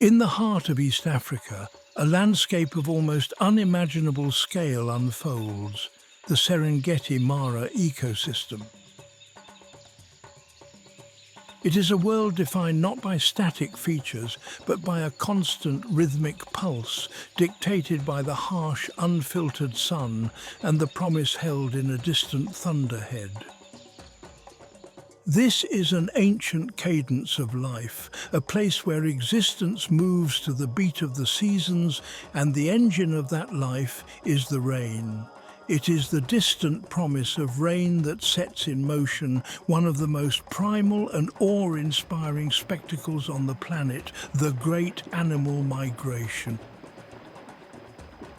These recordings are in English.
In the heart of East Africa, a landscape of almost unimaginable scale unfolds, the Serengeti Mara ecosystem. It is a world defined not by static features, but by a constant rhythmic pulse dictated by the harsh, unfiltered sun and the promise held in a distant thunderhead. This is an ancient cadence of life, a place where existence moves to the beat of the seasons, and the engine of that life is the rain. It is the distant promise of rain that sets in motion one of the most primal and awe-inspiring spectacles on the planet, the great animal migration.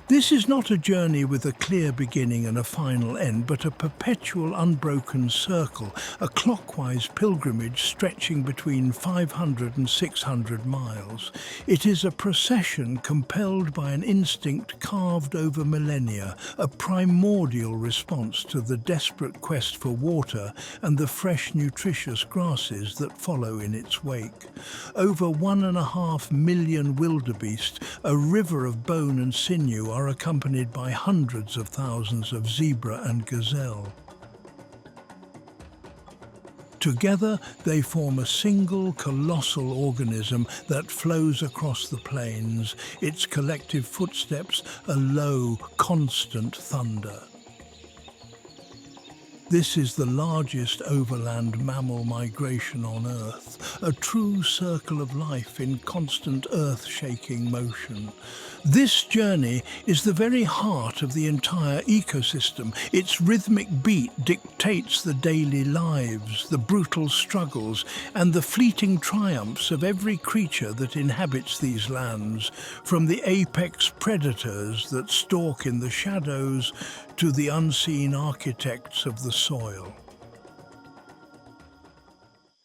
This is not a journey with a clear beginning and a final end, but a perpetual unbroken circle, a clockwise pilgrimage stretching between 500 and 600 miles. It is a procession compelled by an instinct carved over millennia, a primordial response to the desperate quest for water and the fresh, nutritious grasses that follow in its wake. Over 1.5 million wildebeest, a river of bone and sinew, are accompanied by hundreds of thousands of zebra and gazelle. Together, they form a single colossal organism that flows across the plains, its collective footsteps a low, constant thunder. This is the largest overland mammal migration on Earth, a true circle of life in constant earth-shaking motion. This journey is the very heart of the entire ecosystem. Its rhythmic beat dictates the daily lives, the brutal struggles, and the fleeting triumphs of every creature that inhabits these lands, from the apex predators that stalk in the shadows to the unseen architects of the soil.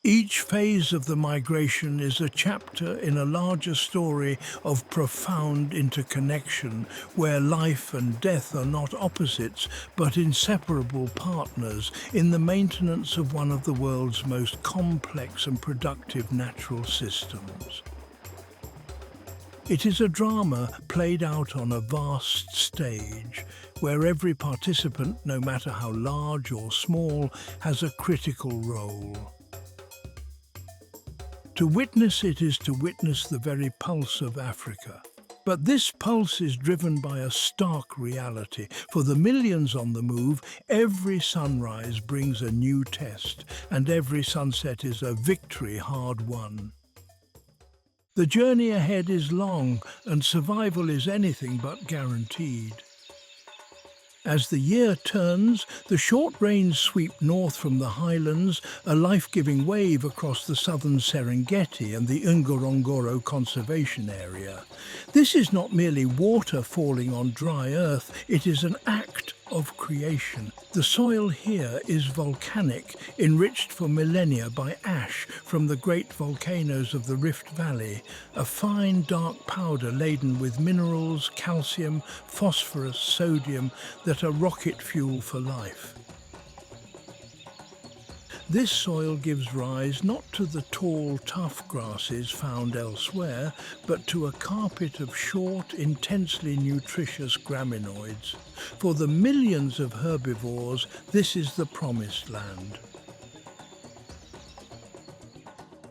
Each phase of the migration is a chapter in a larger story of profound interconnection, where life and death are not opposites, but inseparable partners in the maintenance of one of the world's most complex and productive natural systems. It is a drama played out on a vast stage, where every participant, no matter how large or small, has a critical role. To witness it is to witness the very pulse of Africa. But this pulse is driven by a stark reality. For the millions on the move, every sunrise brings a new test, and every sunset is a victory hard won. The journey ahead is long, and survival is anything but guaranteed. As the year turns, the short rains sweep north from the highlands, a life-giving wave across the southern Serengeti and the Ngorongoro Conservation Area. This is not merely water falling on dry earth, it is an act of creation. The soil here is volcanic, enriched for millennia by ash from the great volcanoes of the Rift Valley, a fine dark powder laden with minerals, calcium, phosphorus, sodium that are rocket fuel for life. This soil gives rise not to the tall, tough grasses found elsewhere, but to a carpet of short, intensely nutritious graminoids. For the millions of herbivores, this is the promised land.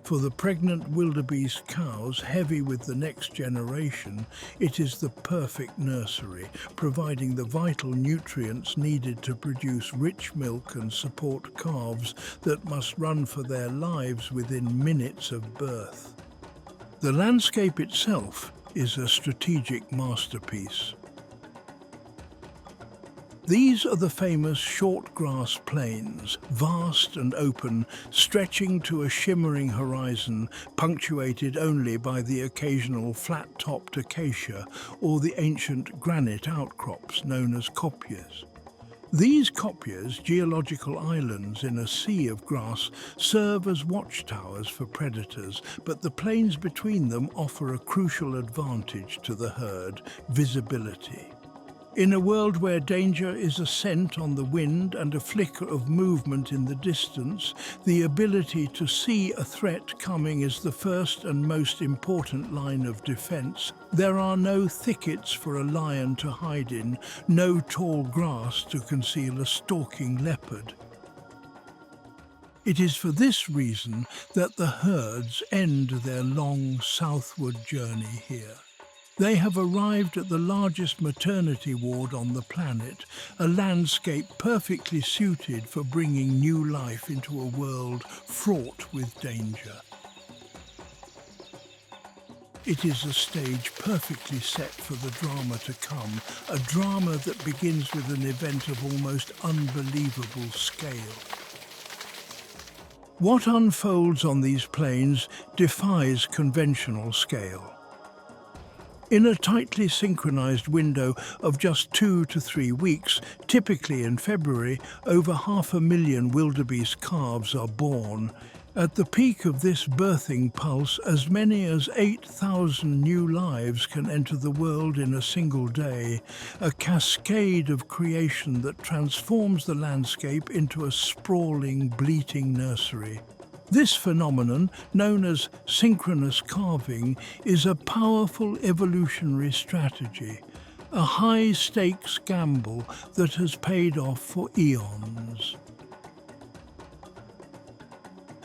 For the pregnant wildebeest cows, heavy with the next generation, it is the perfect nursery, providing the vital nutrients needed to produce rich milk and support calves that must run for their lives within minutes of birth. The landscape itself is a strategic masterpiece. These are the famous short grass plains, vast and open, stretching to a shimmering horizon, punctuated only by the occasional flat-topped acacia or the ancient granite outcrops known as kopjes. These kopjes, geological islands in a sea of grass, serve as watchtowers for predators, but the plains between them offer a crucial advantage to the herd: visibility. In a world where danger is a scent on the wind and a flicker of movement in the distance, the ability to see a threat coming is the first and most important line of defense. There are no thickets for a lion to hide in, no tall grass to conceal a stalking leopard. It is for this reason that the herds end their long southward journey here. They have arrived at the largest maternity ward on the planet, a landscape perfectly suited for bringing new life into a world fraught with danger. It is a stage perfectly set for the drama to come, a drama that begins with an event of almost unbelievable scale. What unfolds on these plains defies conventional scale. In a tightly synchronized window of just 2 to 3 weeks, typically in February, over 500,000 wildebeest calves are born. At the peak of this birthing pulse, as many as 8,000 new lives can enter the world in a single day, a cascade of creation that transforms the landscape into a sprawling, bleating nursery. This phenomenon, known as synchronous calving, is a powerful evolutionary strategy, a high-stakes gamble that has paid off for eons.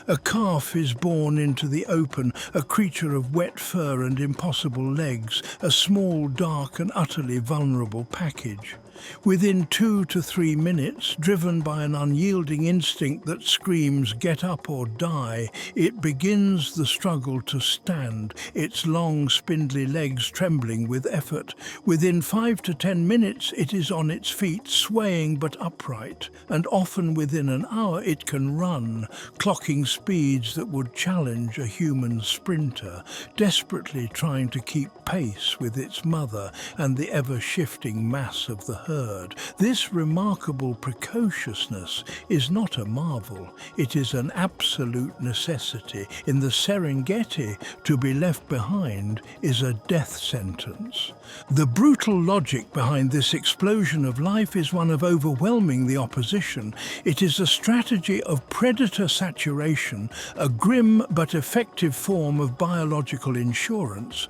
A calf is born into the open, a creature of wet fur and impossible legs, a small, dark and utterly vulnerable package. Within 2 to 3 minutes, driven by an unyielding instinct that screams, "Get up or die," it begins the struggle to stand, its long, spindly legs trembling with effort. Within 5 to 10 minutes, it is on its feet, swaying but upright, and often within an hour it can run, clocking speeds that would challenge a human sprinter, desperately trying to keep pace with its mother and the ever-shifting mass of the herd. This remarkable precociousness is not a marvel, it is an absolute necessity. In the Serengeti, to be left behind is a death sentence. The brutal logic behind this explosion of life is one of overwhelming the opposition. It is a strategy of predator saturation, a grim but effective form of biological insurance.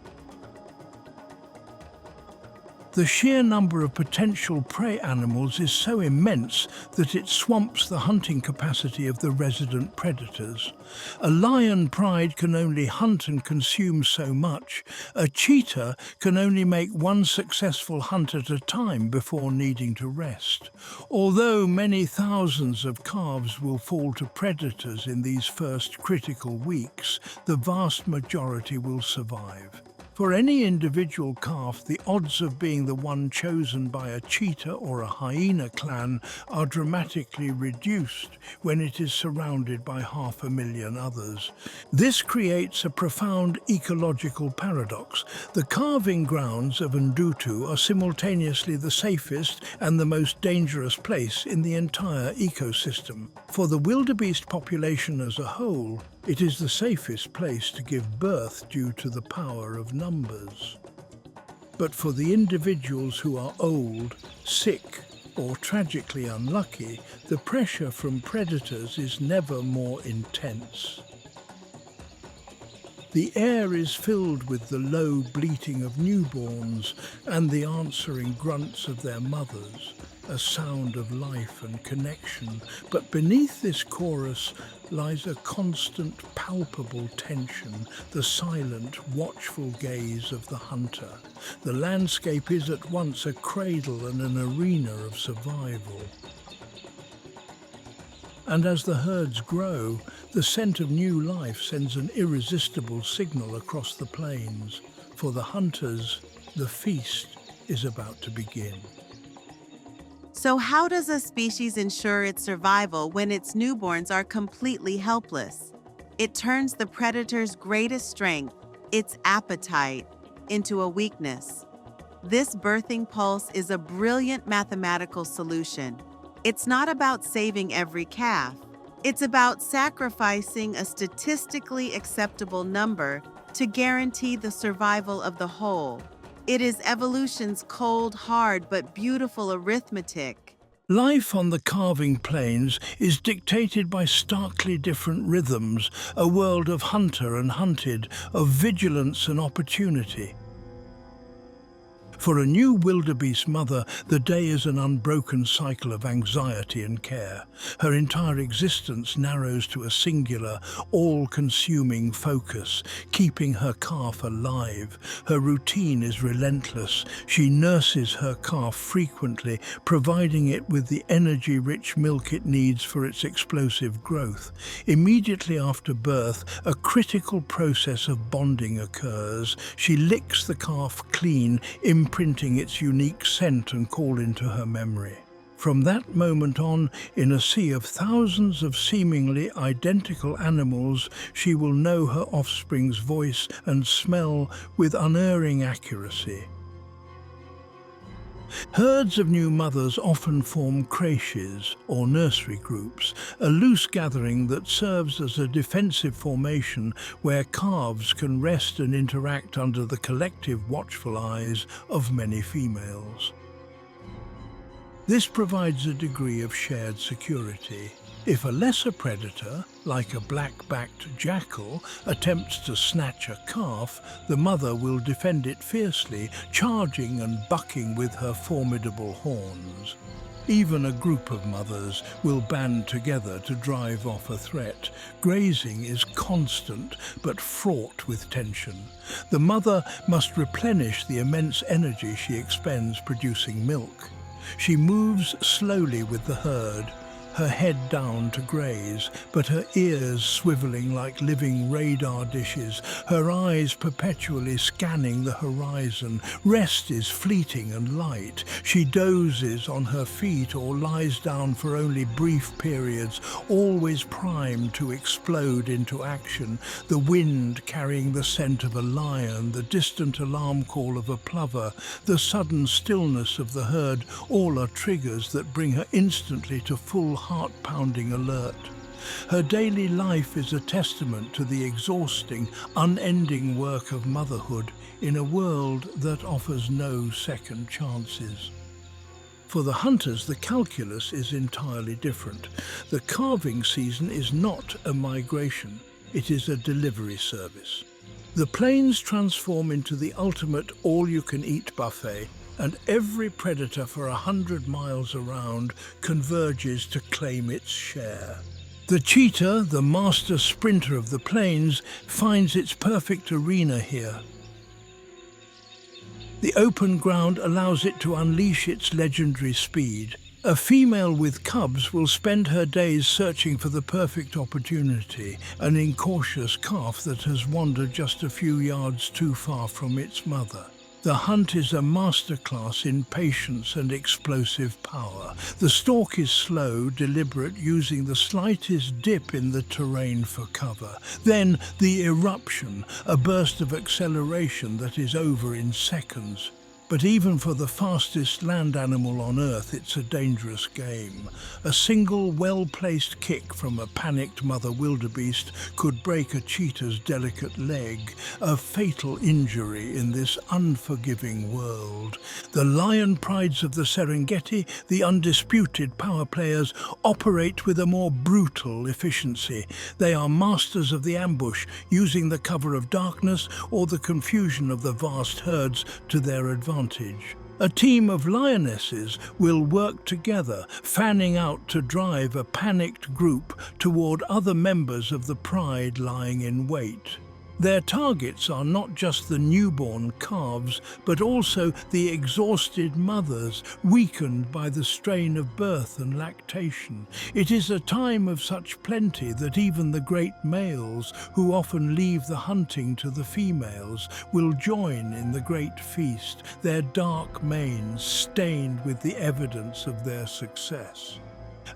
The sheer number of potential prey animals is so immense that it swamps the hunting capacity of the resident predators. A lion pride can only hunt and consume so much. A cheetah can only make one successful hunt at a time before needing to rest. Although many thousands of calves will fall to predators in these first critical weeks, the vast majority will survive. For any individual calf, the odds of being the one chosen by a cheetah or a hyena clan are dramatically reduced when it is surrounded by 500,000 others. This creates a profound ecological paradox. The calving grounds of Ndutu are simultaneously the safest and the most dangerous place in the entire ecosystem. For the wildebeest population as a whole, it is the safest place to give birth due to the power of numbers. But for the individuals who are old, sick, or tragically unlucky, the pressure from predators is never more intense. The air is filled with the low bleating of newborns and the answering grunts of their mothers, a sound of life and connection. But beneath this chorus lies a constant, palpable tension, the silent, watchful gaze of the hunter. The landscape is at once a cradle and an arena of survival. And as the herds grow, the scent of new life sends an irresistible signal across the plains. For the hunters, the feast is about to begin. So how does a species ensure its survival when its newborns are completely helpless? It turns the predator's greatest strength, its appetite, into a weakness. This birthing pulse is a brilliant mathematical solution. It's not about saving every calf. It's about sacrificing a statistically acceptable number to guarantee the survival of the whole. It is evolution's cold, hard, but beautiful arithmetic. Life on the calving plains is dictated by starkly different rhythms, a world of hunter and hunted, of vigilance and opportunity. For a new wildebeest mother, the day is an unbroken cycle of anxiety and care. Her entire existence narrows to a singular, all-consuming focus, keeping her calf alive. Her routine is relentless. She nurses her calf frequently, providing it with the energy-rich milk it needs for its explosive growth. Immediately after birth, a critical process of bonding occurs. She licks the calf clean, imprinting its unique scent and call into her memory. From that moment on, in a sea of thousands of seemingly identical animals, she will know her offspring's voice and smell with unerring accuracy. Herds of new mothers often form creches or nursery groups, a loose gathering that serves as a defensive formation where calves can rest and interact under the collective watchful eyes of many females. This provides a degree of shared security. If a lesser predator, like a black-backed jackal, attempts to snatch a calf, the mother will defend it fiercely, charging and bucking with her formidable horns. Even a group of mothers will band together to drive off a threat. Grazing is constant but fraught with tension. The mother must replenish the immense energy she expends producing milk. She moves slowly with the herd, her head down to graze, but her ears swiveling like living radar dishes, her eyes perpetually scanning the horizon. Rest is fleeting and light. She dozes on her feet or lies down for only brief periods, always primed to explode into action. The wind carrying the scent of a lion, the distant alarm call of a plover, the sudden stillness of the herd, all are triggers that bring her instantly to full heart-pounding alert. Her daily life is a testament to the exhausting, unending work of motherhood in a world that offers no second chances. For the hunters, the calculus is entirely different. The calving season is not a migration, it is a delivery service. The plains transform into the ultimate all-you-can-eat buffet, and every predator for 100 miles around converges to claim its share. The cheetah, the master sprinter of the plains, finds its perfect arena here. The open ground allows it to unleash its legendary speed. A female with cubs will spend her days searching for the perfect opportunity, an incautious calf that has wandered just a few yards too far from its mother. The hunt is a masterclass in patience and explosive power. The stalk is slow, deliberate, using the slightest dip in the terrain for cover. Then the eruption, a burst of acceleration that is over in seconds. But even for the fastest land animal on Earth, it's a dangerous game. A single well-placed kick from a panicked mother wildebeest could break a cheetah's delicate leg, a fatal injury in this unforgiving world. The lion prides of the Serengeti, the undisputed power players, operate with a more brutal efficiency. They are masters of the ambush, using the cover of darkness or the confusion of the vast herds to their advantage. A team of lionesses will work together, fanning out to drive a panicked group toward other members of the pride lying in wait. Their targets are not just the newborn calves, but also the exhausted mothers, weakened by the strain of birth and lactation. It is a time of such plenty that even the great males, who often leave the hunting to the females, will join in the great feast, their dark manes stained with the evidence of their success.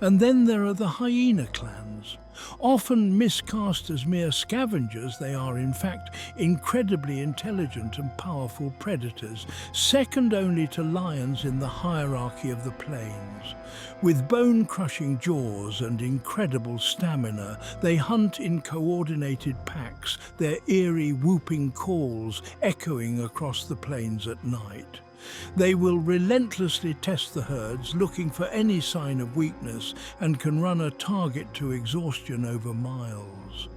And then there are the hyena clans. Often miscast as mere scavengers, they are in fact incredibly intelligent and powerful predators, second only to lions in the hierarchy of the plains. With bone-crushing jaws and incredible stamina, they hunt in coordinated packs, their eerie whooping calls echoing across the plains at night. They will relentlessly test the herds, looking for any sign of weakness, and can run a target to exhaustion over miles.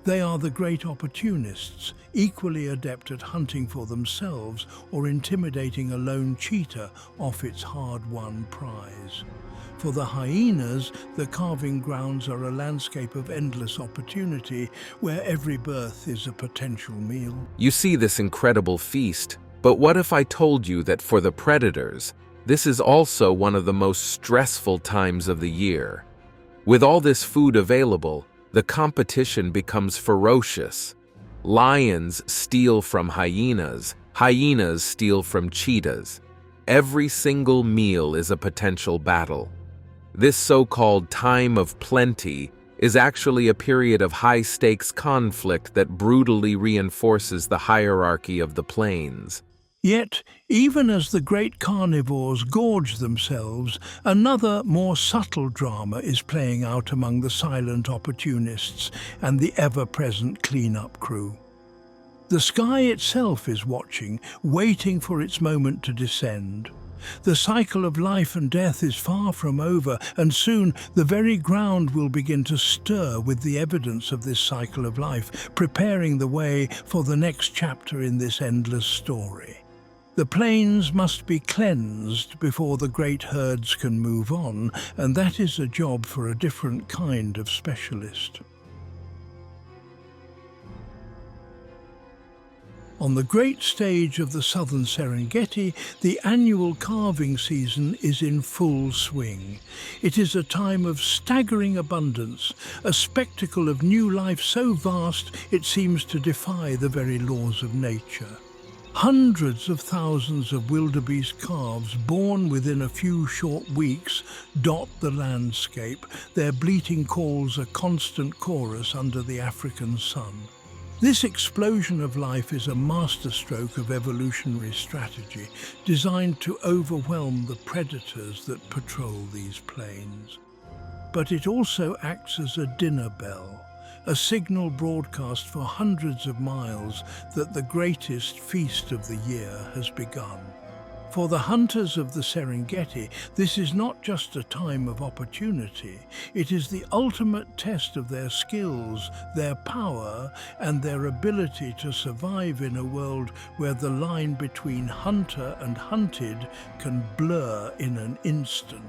They are the great opportunists, equally adept at hunting for themselves or intimidating a lone cheetah off its hard-won prize. For the hyenas, the calving grounds are a landscape of endless opportunity where every birth is a potential meal. You see this incredible feast. But what if I told you that for the predators, this is also one of the most stressful times of the year? With all this food available, the competition becomes ferocious. Lions steal from hyenas, hyenas steal from cheetahs. Every single meal is a potential battle. This so-called time of plenty is actually a period of high-stakes conflict that brutally reinforces the hierarchy of the plains. Yet, even as the great carnivores gorge themselves, another, more subtle drama is playing out among the silent opportunists and the ever-present clean-up crew. The sky itself is watching, waiting for its moment to descend. The cycle of life and death is far from over, and soon the very ground will begin to stir with the evidence of this cycle of life, preparing the way for the next chapter in this endless story. The plains must be cleansed before the great herds can move on, and that is a job for a different kind of specialist. On the great stage of the southern Serengeti, the annual calving season is in full swing. It is a time of staggering abundance, a spectacle of new life so vast it seems to defy the very laws of nature. Hundreds of thousands of wildebeest calves born within a few short weeks dot the landscape, their bleating calls a constant chorus under the African sun. This explosion of life is a masterstroke of evolutionary strategy, designed to overwhelm the predators that patrol these plains. But it also acts as a dinner bell, a signal broadcast for hundreds of miles that the greatest feast of the year has begun. For the hunters of the Serengeti, this is not just a time of opportunity, it is the ultimate test of their skills, their power, and their ability to survive in a world where the line between hunter and hunted can blur in an instant.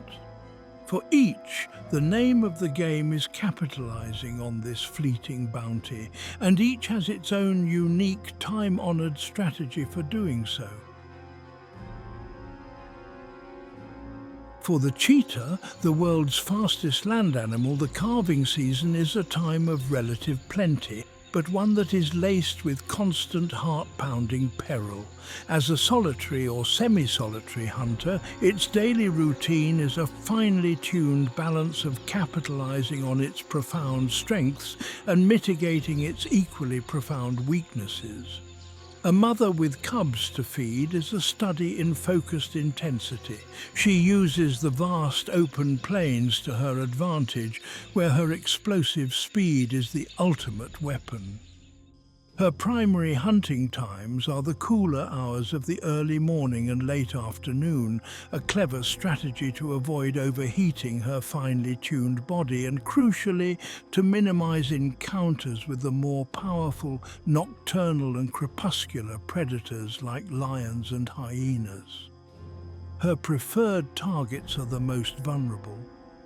For each, the name of the game is capitalizing on this fleeting bounty, and each has its own unique, time-honored strategy for doing so. For the cheetah, the world's fastest land animal, the calving season is a time of relative plenty, but one that is laced with constant heart-pounding peril. As a solitary or semi-solitary hunter, its daily routine is a finely tuned balance of capitalizing on its profound strengths and mitigating its equally profound weaknesses. A mother with cubs to feed is a study in focused intensity. She uses the vast open plains to her advantage, where her explosive speed is the ultimate weapon. Her primary hunting times are the cooler hours of the early morning and late afternoon, a clever strategy to avoid overheating her finely tuned body and, crucially, to minimize encounters with the more powerful nocturnal and crepuscular predators like lions and hyenas. Her preferred targets are the most vulnerable,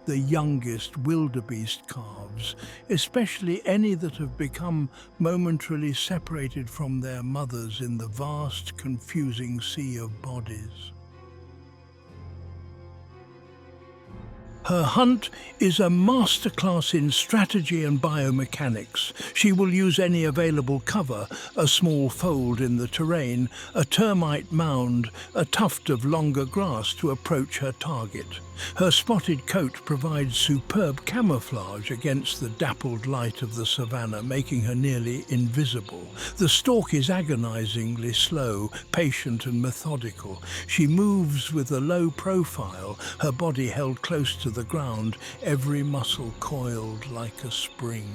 the youngest wildebeest calves, especially any that have become momentarily separated from their mothers in the vast, confusing sea of bodies. Her hunt is a masterclass in strategy and biomechanics. She will use any available cover, a small fold in the terrain, a termite mound, a tuft of longer grass to approach her target. Her spotted coat provides superb camouflage against the dappled light of the savanna, making her nearly invisible. The stalk is agonizingly slow, patient and methodical. She moves with a low profile, her body held close to the ground, every muscle coiled like a spring.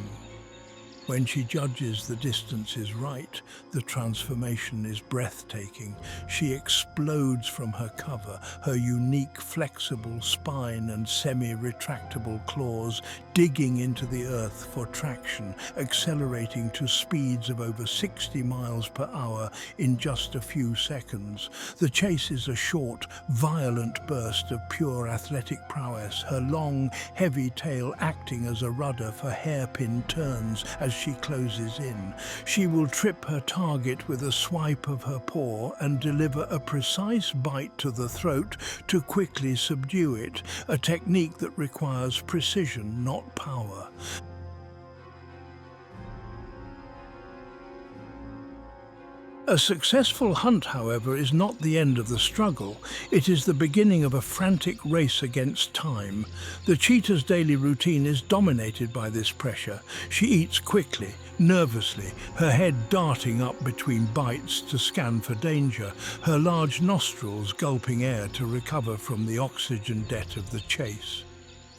When she judges the distance is right, the transformation is breathtaking. She explodes from her cover, her unique flexible spine and semi-retractable claws digging into the earth for traction, accelerating to speeds of over 60 miles per hour in just a few seconds. The chase is a short, violent burst of pure athletic prowess, her long, heavy tail acting as a rudder for hairpin turns as she closes in. She will trip her target with a swipe of her paw and deliver a precise bite to the throat to quickly subdue it, a technique that requires precision, not power. A successful hunt, however, is not the end of the struggle. It is the beginning of a frantic race against time. The cheetah's daily routine is dominated by this pressure. She eats quickly, nervously, her head darting up between bites to scan for danger, her large nostrils gulping air to recover from the oxygen debt of the chase.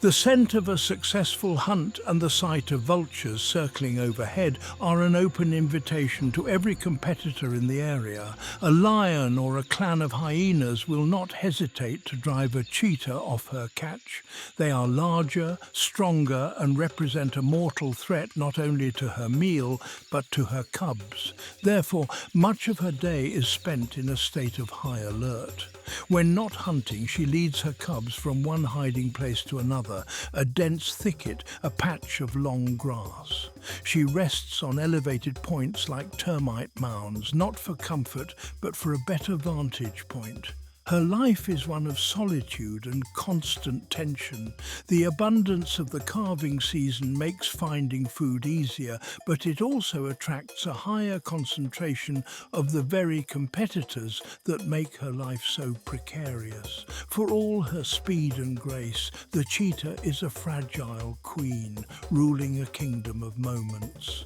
The scent of a successful hunt and the sight of vultures circling overhead are an open invitation to every competitor in the area. A lion or a clan of hyenas will not hesitate to drive a cheetah off her catch. They are larger, stronger, and represent a mortal threat not only to her meal, but to her cubs. Therefore, much of her day is spent in a state of high alert. When not hunting, she leads her cubs from one hiding place to another, a dense thicket, a patch of long grass. She rests on elevated points like termite mounds, not for comfort, but for a better vantage point. Her life is one of solitude and constant tension. The abundance of the calving season makes finding food easier, but it also attracts a higher concentration of the very competitors that make her life so precarious. For all her speed and grace, the cheetah is a fragile queen, ruling a kingdom of moments.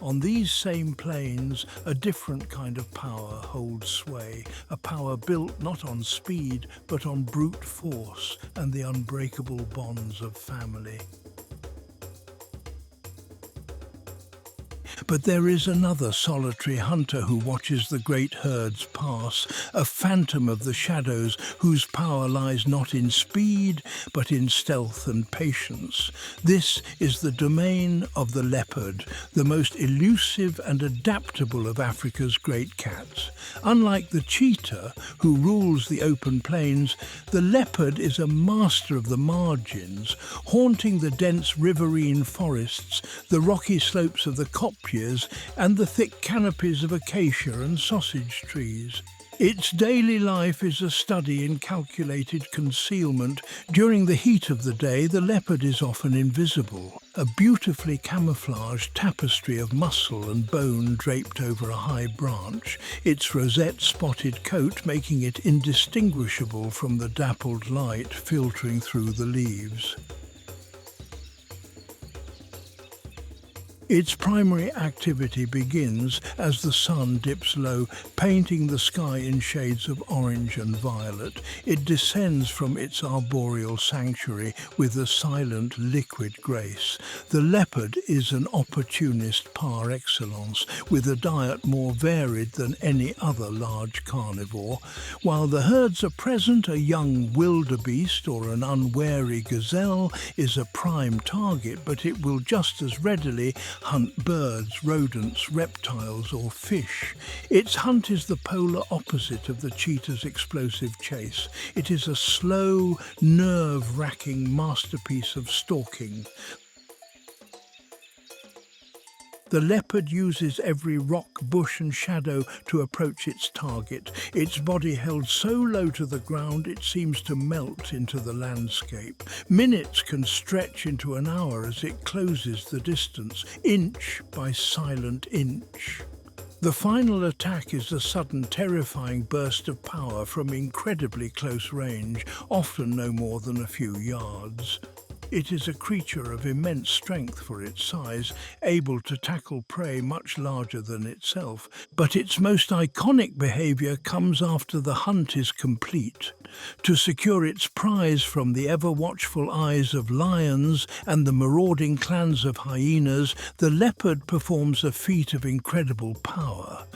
On these same plains, a different kind of power holds sway, a power built not on speed, but on brute force and the unbreakable bonds of family. But there is another solitary hunter who watches the great herds pass, a phantom of the shadows whose power lies not in speed, but in stealth and patience. This is the domain of the leopard, the most elusive and adaptable of Africa's great cats. Unlike the cheetah, who rules the open plains, the leopard is a master of the margins, haunting the dense riverine forests, the rocky slopes of the kopjes, and the thick canopies of acacia and sausage trees. Its daily life is a study in calculated concealment. During the heat of the day, the leopard is often invisible, a beautifully camouflaged tapestry of muscle and bone draped over a high branch, its rosette-spotted coat making it indistinguishable from the dappled light filtering through the leaves. Its primary activity begins as the sun dips low, painting the sky in shades of orange and violet. It descends from its arboreal sanctuary with a silent, liquid grace. The leopard is an opportunist par excellence, with a diet more varied than any other large carnivore. While the herds are present, a young wildebeest or an unwary gazelle is a prime target, but it will just as readily hunt birds, rodents, reptiles or fish. Its hunt is the polar opposite of the cheetah's explosive chase. It is a slow, nerve-wracking masterpiece of stalking. The leopard uses every rock, bush and shadow to approach its target, its body held so low to the ground it seems to melt into the landscape. Minutes can stretch into an hour as it closes the distance, inch by silent inch. The final attack is a sudden, terrifying burst of power from incredibly close range, often no more than a few yards. It is a creature of immense strength for its size, able to tackle prey much larger than itself, but its most iconic behavior comes after the hunt is complete. To secure its prize from the ever-watchful eyes of lions and the marauding clans of hyenas, the leopard performs a feat of incredible power.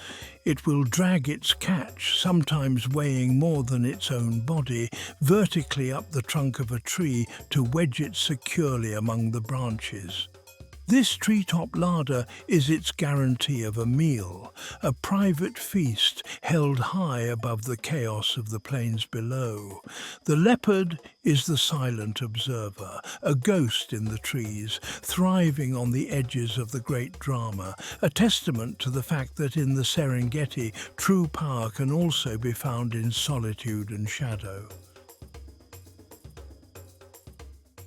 It will drag its catch, sometimes weighing more than its own body, vertically up the trunk of a tree to wedge it securely among the branches. This treetop larder is its guarantee of a meal, a private feast held high above the chaos of the plains below. The leopard is the silent observer, a ghost in the trees, thriving on the edges of the great drama, a testament to the fact that in the Serengeti, true power can also be found in solitude and shadow.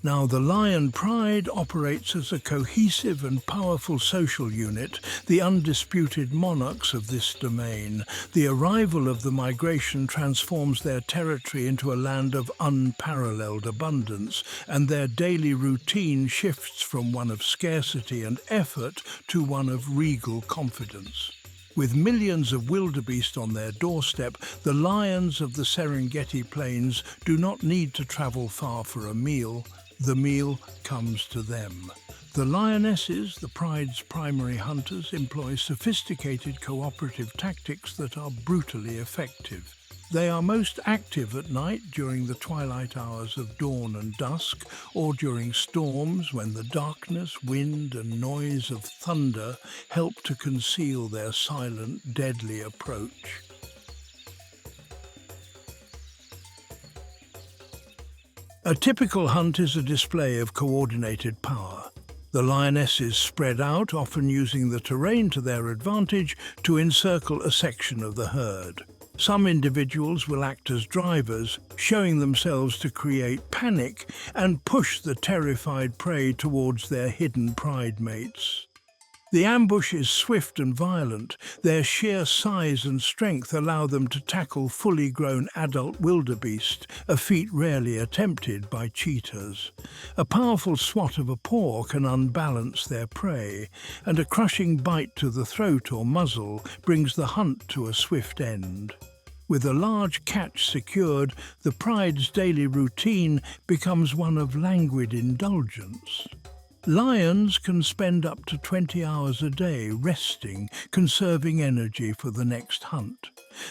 Now, the lion pride operates as a cohesive and powerful social unit, the undisputed monarchs of this domain. The arrival of the migration transforms their territory into a land of unparalleled abundance, and their daily routine shifts from one of scarcity and effort to one of regal confidence. With millions of wildebeest on their doorstep, the lions of the Serengeti Plains do not need to travel far for a meal. The meal comes to them. The lionesses, the pride's primary hunters, employ sophisticated cooperative tactics that are brutally effective. They are most active at night during the twilight hours of dawn and dusk, or during storms when the darkness, wind and noise of thunder help to conceal their silent, deadly approach. A typical hunt is a display of coordinated power. The lionesses spread out, often using the terrain to their advantage to encircle a section of the herd. Some individuals will act as drivers, showing themselves to create panic and push the terrified prey towards their hidden pride mates. The ambush is swift and violent. Their sheer size and strength allow them to tackle fully grown adult wildebeest, a feat rarely attempted by cheetahs. A powerful swat of a paw can unbalance their prey, and a crushing bite to the throat or muzzle brings the hunt to a swift end. With a large catch secured, the pride's daily routine becomes one of languid indulgence. Lions can spend up to 20 hours a day resting, conserving energy for the next hunt.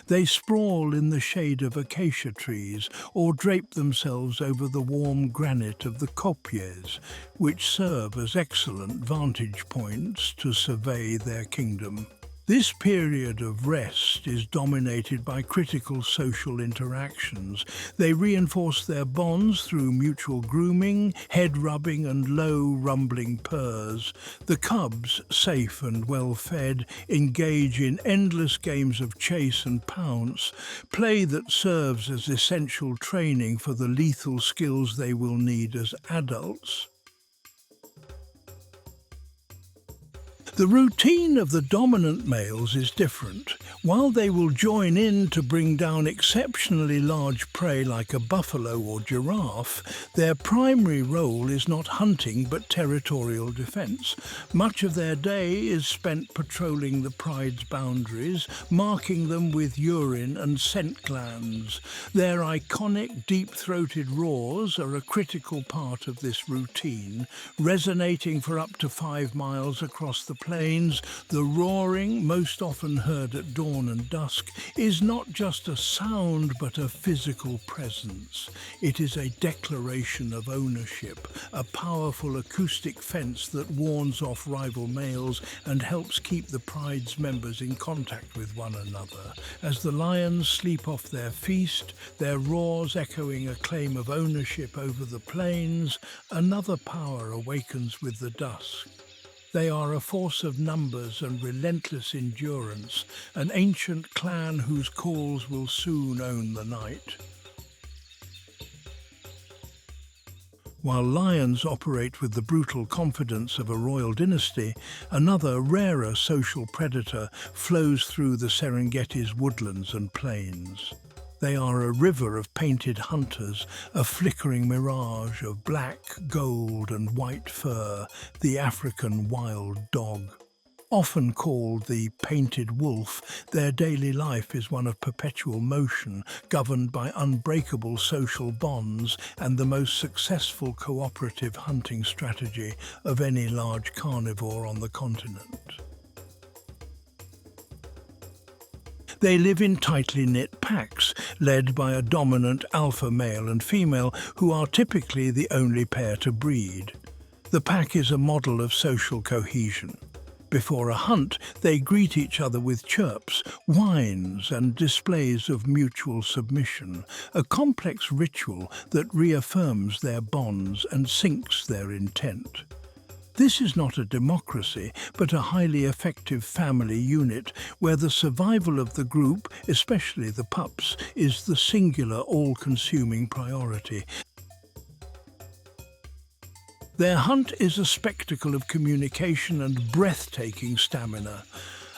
They sprawl in the shade of acacia trees or drape themselves over the warm granite of the kopjes, which serve as excellent vantage points to survey their kingdom. This period of rest is dominated by critical social interactions. They reinforce their bonds through mutual grooming, head rubbing and low rumbling purrs. The cubs, safe and well fed, engage in endless games of chase and pounce, play that serves as essential training for the lethal skills they will need as adults. The routine of the dominant males is different. While they will join in to bring down exceptionally large prey like a buffalo or giraffe, their primary role is not hunting but territorial defense. Much of their day is spent patrolling the pride's boundaries, marking them with urine and scent glands. Their iconic deep-throated roars are a critical part of this routine, resonating for up to 5 miles across the plains. The roaring, most often heard at dawn and dusk, is not just a sound but a physical presence. It is a declaration of ownership, a powerful acoustic fence that warns off rival males and helps keep the pride's members in contact with one another. As the lions sleep off their feast, their roars echoing a claim of ownership over the plains, another power awakens with the dusk. They are a force of numbers and relentless endurance, an ancient clan whose calls will soon own the night. While lions operate with the brutal confidence of a royal dynasty, another rarer social predator flows through the Serengeti's woodlands and plains. They are a river of painted hunters, a flickering mirage of black, gold and white fur, the African wild dog. Often called the painted wolf, their daily life is one of perpetual motion, governed by unbreakable social bonds and the most successful cooperative hunting strategy of any large carnivore on the continent. They live in tightly knit packs, led by a dominant alpha male and female who are typically the only pair to breed. The pack is a model of social cohesion. Before a hunt, they greet each other with chirps, whines, and displays of mutual submission, a complex ritual that reaffirms their bonds and sinks their intent. This is not a democracy, but a highly effective family unit where the survival of the group, especially the pups, is the singular, all-consuming priority. Their hunt is a spectacle of communication and breathtaking stamina.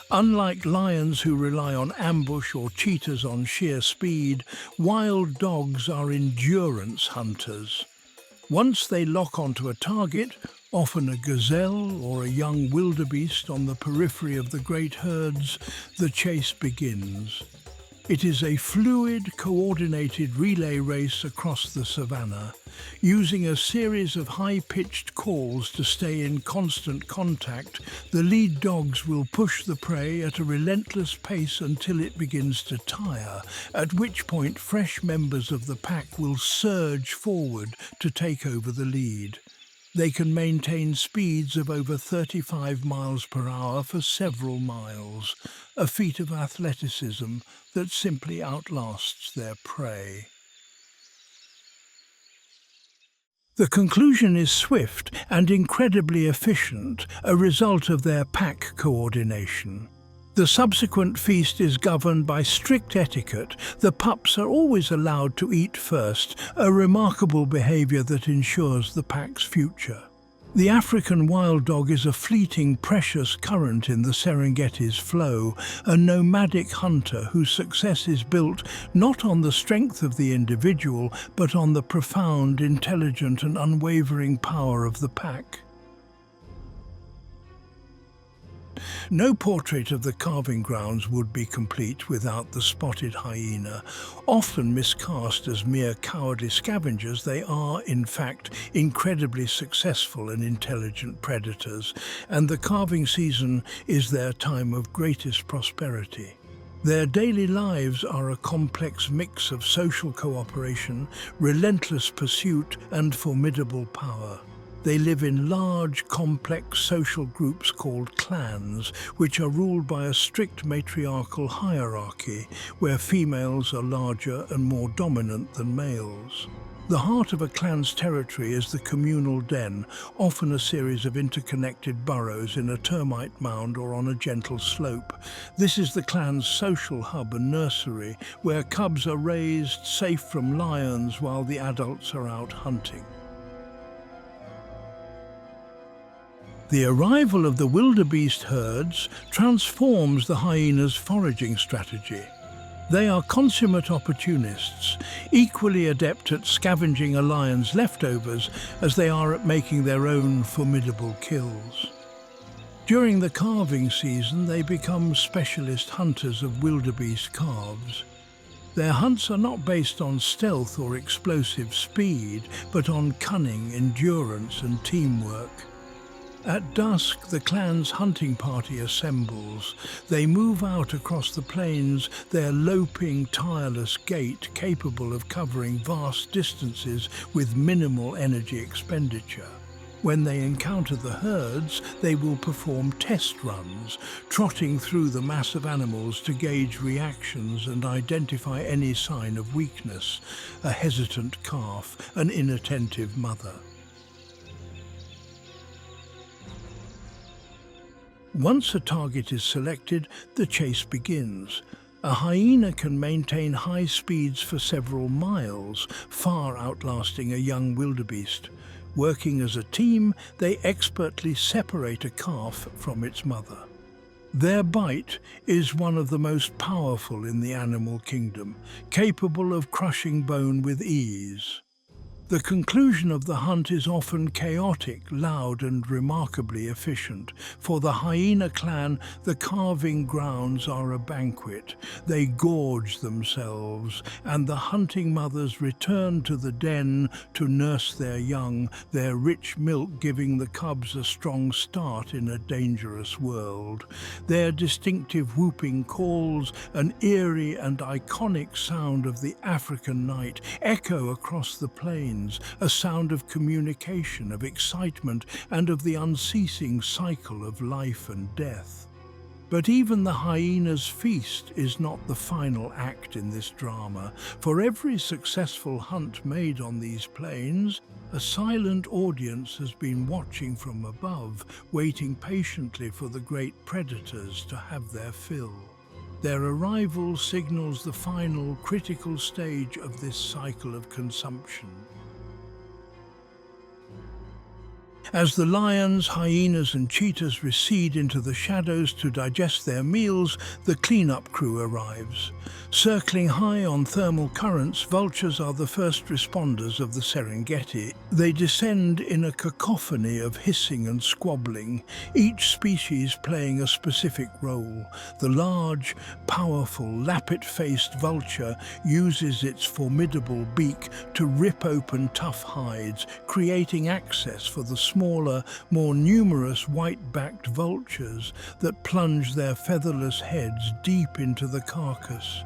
Unlike lions who rely on ambush or cheetahs on sheer speed, wild dogs are endurance hunters. Once they lock onto a target, often a gazelle or a young wildebeest on the periphery of the great herds, the chase begins. It is a fluid, coordinated relay race across the savanna, using a series of high-pitched calls to stay in constant contact. The lead dogs will push the prey at a relentless pace until it begins to tire, at which point fresh members of the pack will surge forward to take over the lead. They can maintain speeds of over 35 miles per hour for several miles, a feat of athleticism that simply outlasts their prey. The conclusion is swift and incredibly efficient, a result of their pack coordination. The subsequent feast is governed by strict etiquette. The pups are always allowed to eat first, a remarkable behavior that ensures the pack's future. The African wild dog is a fleeting, precious current in the Serengeti's flow, a nomadic hunter whose success is built not on the strength of the individual, but on the profound, intelligent and unwavering power of the pack. No portrait of the carving grounds would be complete without the spotted hyena. Often miscast as mere cowardly scavengers, they are, in fact, incredibly successful and intelligent predators, and the carving season is their time of greatest prosperity. Their daily lives are a complex mix of social cooperation, relentless pursuit, and formidable power. They live in large, complex social groups called clans, which are ruled by a strict matriarchal hierarchy, where females are larger and more dominant than males. The heart of a clan's territory is the communal den, often a series of interconnected burrows in a termite mound or on a gentle slope. This is the clan's social hub and nursery, where cubs are raised safe from lions while the adults are out hunting. The arrival of the wildebeest herds transforms the hyena's foraging strategy. They are consummate opportunists, equally adept at scavenging a lion's leftovers as they are at making their own formidable kills. During the calving season, they become specialist hunters of wildebeest calves. Their hunts are not based on stealth or explosive speed, but on cunning, endurance, and teamwork. At dusk, the clan's hunting party assembles. They move out across the plains, their loping, tireless gait capable of covering vast distances with minimal energy expenditure. When they encounter the herds, they will perform test runs, trotting through the mass of animals to gauge reactions and identify any sign of weakness, a hesitant calf, an inattentive mother. Once a target is selected, the chase begins. A hyena can maintain high speeds for several miles, far outlasting a young wildebeest. Working as a team, they expertly separate a calf from its mother. Their bite is one of the most powerful in the animal kingdom, capable of crushing bone with ease. The conclusion of the hunt is often chaotic, loud, and remarkably efficient. For the hyena clan, the carving grounds are a banquet. They gorge themselves, and the hunting mothers return to the den to nurse their young, their rich milk giving the cubs a strong start in a dangerous world. Their distinctive whooping calls, an eerie and iconic sound of the African night, echo across the plains. A sound of communication, of excitement, and of the unceasing cycle of life and death. But even the hyena's feast is not the final act in this drama. For every successful hunt made on these plains, a silent audience has been watching from above, waiting patiently for the great predators to have their fill. Their arrival signals the final critical stage of this cycle of consumption. As the lions, hyenas and cheetahs recede into the shadows to digest their meals, the cleanup crew arrives. Circling high on thermal currents, vultures are the first responders of the Serengeti. They descend in a cacophony of hissing and squabbling, each species playing a specific role. The large, powerful, lappet-faced vulture uses its formidable beak to rip open tough hides, creating access for the smaller, more numerous white-backed vultures that plunge their featherless heads deep into the carcass.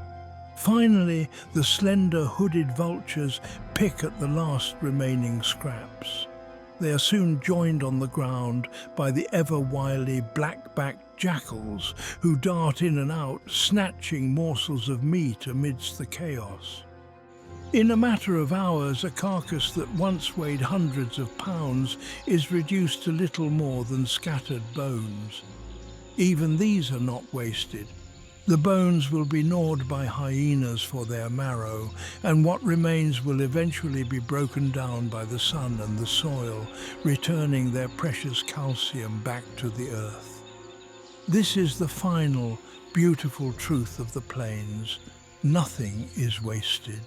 Finally, the slender hooded vultures pick at the last remaining scraps. They are soon joined on the ground by the ever-wily black-backed jackals who dart in and out, snatching morsels of meat amidst the chaos. In a matter of hours, a carcass that once weighed hundreds of pounds is reduced to little more than scattered bones. Even these are not wasted. The bones will be gnawed by hyenas for their marrow, and what remains will eventually be broken down by the sun and the soil, returning their precious calcium back to the earth. This is the final, beautiful truth of the plains. Nothing is wasted.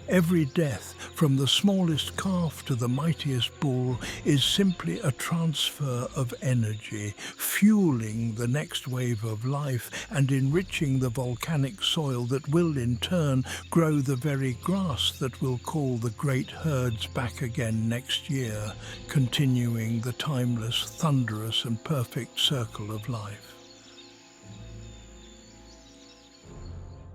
Every death, from the smallest calf to the mightiest bull, is simply a transfer of energy, fueling the next wave of life and enriching the volcanic soil that will in turn grow the very grass that will call the great herds back again next year, continuing the timeless, thunderous and perfect circle of life.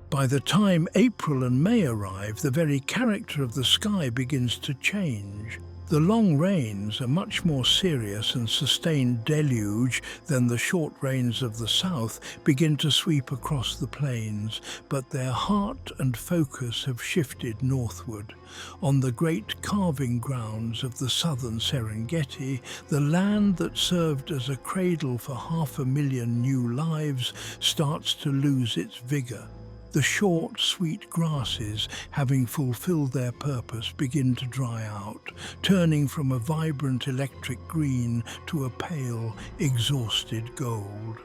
By the time April and May arrive, the very character of the sky begins to change. The long rains, a much more serious and sustained deluge than the short rains of the south, begin to sweep across the plains, but their heart and focus have shifted northward. On the great carving grounds of the southern Serengeti, the land that served as a cradle for 500,000 new lives starts to lose its vigor. The short, sweet grasses, having fulfilled their purpose, begin to dry out, turning from a vibrant electric green to a pale, exhausted gold.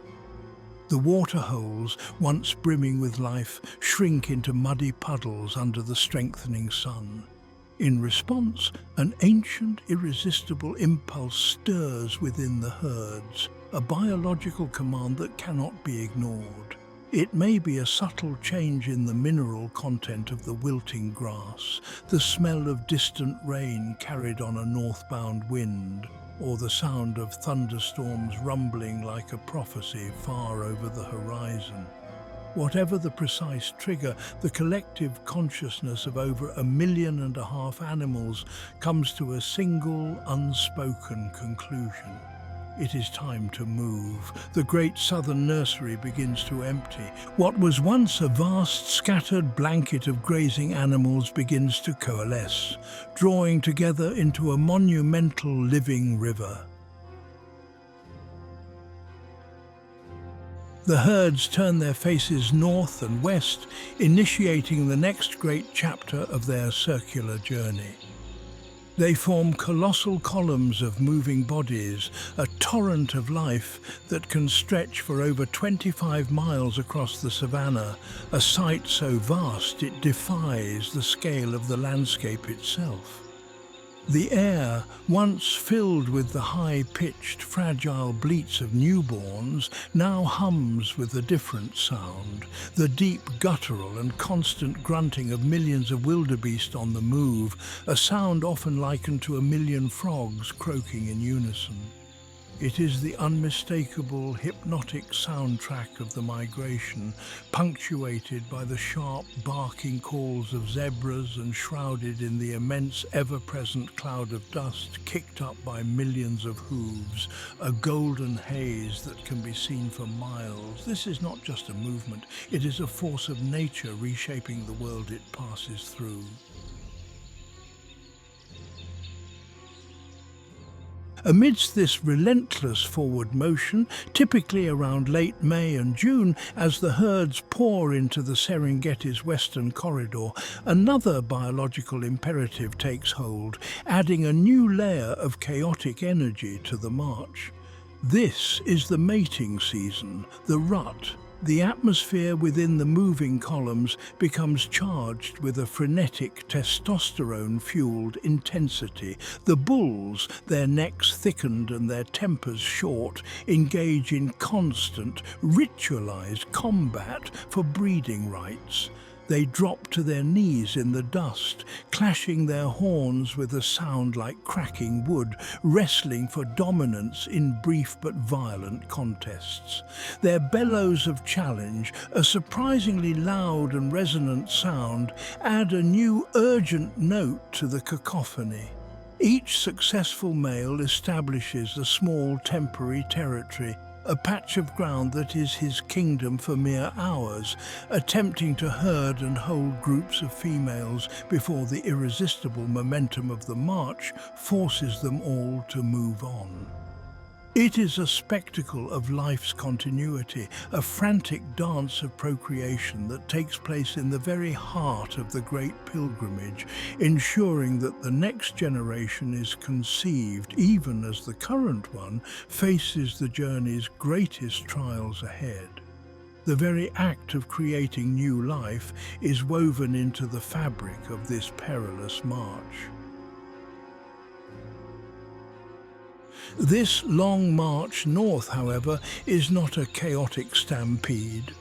The waterholes, once brimming with life, shrink into muddy puddles under the strengthening sun. In response, an ancient, irresistible impulse stirs within the herds, a biological command that cannot be ignored. It may be a subtle change in the mineral content of the wilting grass, the smell of distant rain carried on a northbound wind, or the sound of thunderstorms rumbling like a prophecy far over the horizon. Whatever the precise trigger, the collective consciousness of over 1.5 million animals comes to a single, unspoken conclusion. It is time to move. The great southern nursery begins to empty. What was once a vast, scattered blanket of grazing animals begins to coalesce, drawing together into a monumental living river. The herds turn their faces north and west, initiating the next great chapter of their circular journey. They form colossal columns of moving bodies, a torrent of life that can stretch for over 25 miles across the Savanna, a sight so vast it defies the scale of the landscape itself. The air, once filled with the high-pitched, fragile bleats of newborns, now hums with a different sound, the deep guttural and constant grunting of millions of wildebeest on the move, a sound often likened to a million frogs croaking in unison. It is the unmistakable, hypnotic soundtrack of the migration, punctuated by the sharp, barking calls of zebras and shrouded in the immense, ever-present cloud of dust kicked up by millions of hooves, a golden haze that can be seen for miles. This is not just a movement, it is a force of nature reshaping the world it passes through. Amidst this relentless forward motion, typically around late May and June, as the herds pour into the Serengeti's western corridor, another biological imperative takes hold, adding a new layer of chaotic energy to the march. This is the mating season, the rut. The atmosphere within the moving columns becomes charged with a frenetic testosterone-fueled intensity. The bulls, their necks thickened and their tempers short, engage in constant, ritualized combat for breeding rights. They drop to their knees in the dust, clashing their horns with a sound like cracking wood, wrestling for dominance in brief but violent contests. Their bellows of challenge, a surprisingly loud and resonant sound, add a new urgent note to the cacophony. Each successful male establishes a small temporary territory, a patch of ground that is his kingdom for mere hours, attempting to herd and hold groups of females before the irresistible momentum of the march forces them all to move on. It is a spectacle of life's continuity, a frantic dance of procreation that takes place in the very heart of the great pilgrimage, ensuring that the next generation is conceived even as the current one faces the journey's greatest trials ahead. The very act of creating new life is woven into the fabric of this perilous march. This long march north, however, is not a chaotic stampede.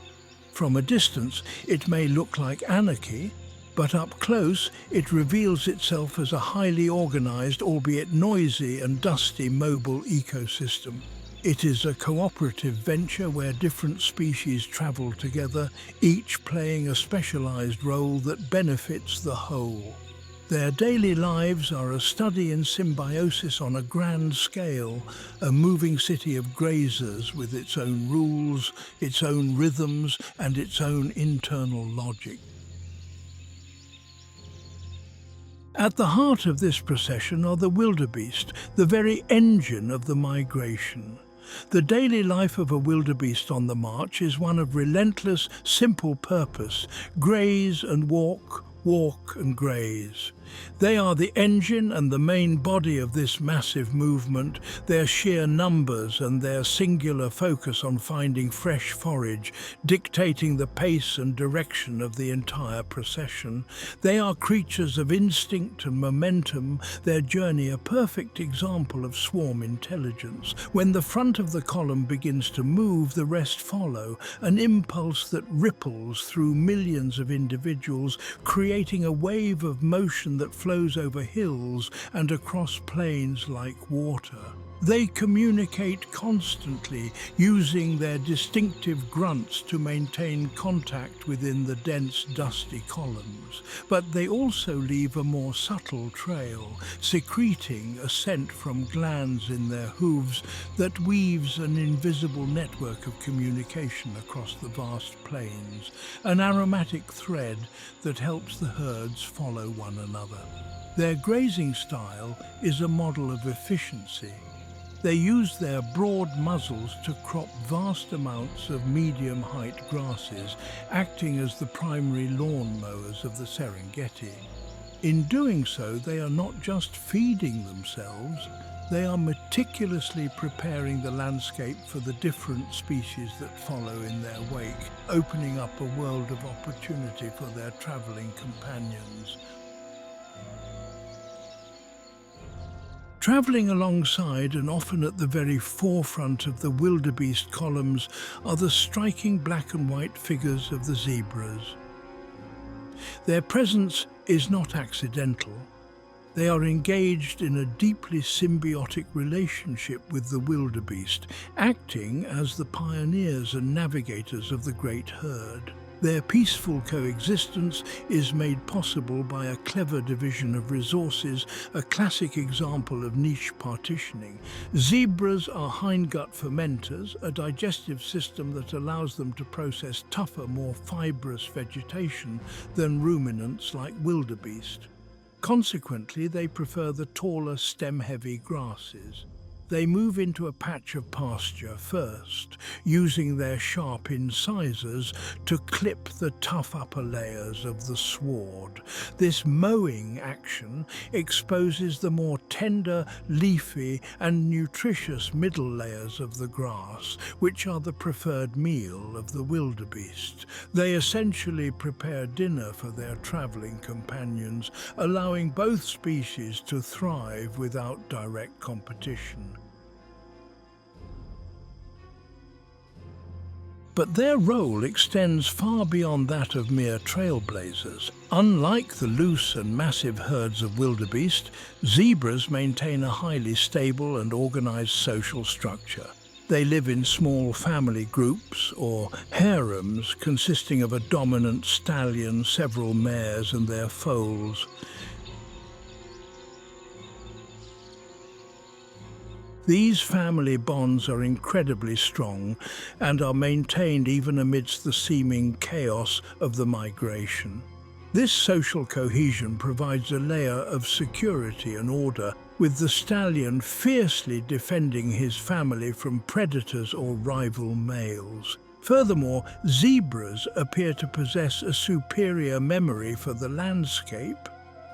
From a distance, it may look like anarchy, but up close, it reveals itself as a highly organized, albeit noisy and dusty, mobile ecosystem. It is a cooperative venture where different species travel together, each playing a specialized role that benefits the whole. Their daily lives are a study in symbiosis on a grand scale, a moving city of grazers with its own rules, its own rhythms, and its own internal logic. At the heart of this procession are the wildebeest, the very engine of the migration. The daily life of a wildebeest on the march is one of relentless, simple purpose: graze and walk, walk and graze. They are the engine and the main body of this massive movement, their sheer numbers and their singular focus on finding fresh forage, dictating the pace and direction of the entire procession. They are creatures of instinct and momentum, their journey a perfect example of swarm intelligence. When the front of the column begins to move, the rest follow, an impulse that ripples through millions of individuals, creating a wave of motion that flows over hills and across plains like water. They communicate constantly, using their distinctive grunts to maintain contact within the dense, dusty columns. But they also leave a more subtle trail, secreting a scent from glands in their hooves that weaves an invisible network of communication across the vast plains, an aromatic thread that helps the herds follow one another. Their grazing style is a model of efficiency. They use their broad muzzles to crop vast amounts of medium-height grasses, acting as the primary lawn mowers of the Serengeti. In doing so, they are not just feeding themselves, they are meticulously preparing the landscape for the different species that follow in their wake, opening up a world of opportunity for their traveling companions. Travelling alongside and often at the very forefront of the wildebeest columns are the striking black and white figures of the zebras. Their presence is not accidental. They are engaged in a deeply symbiotic relationship with the wildebeest, acting as the pioneers and navigators of the great herd. Their peaceful coexistence is made possible by a clever division of resources, a classic example of niche partitioning. Zebras are hindgut fermenters, a digestive system that allows them to process tougher, more fibrous vegetation than ruminants like wildebeest. Consequently, they prefer the taller, stem-heavy grasses. They move into a patch of pasture first, using their sharp incisors to clip the tough upper layers of the sward. This mowing action exposes the more tender, leafy and nutritious middle layers of the grass, which are the preferred meal of the wildebeest. They essentially prepare dinner for their traveling companions, allowing both species to thrive without direct competition. But their role extends far beyond that of mere trailblazers. Unlike the loose and massive herds of wildebeest, zebras maintain a highly stable and organized social structure. They live in small family groups, or harems, consisting of a dominant stallion, several mares and their foals. These family bonds are incredibly strong and are maintained even amidst the seeming chaos of the migration. This social cohesion provides a layer of security and order, with the stallion fiercely defending his family from predators or rival males. Furthermore, zebras appear to possess a superior memory for the landscape.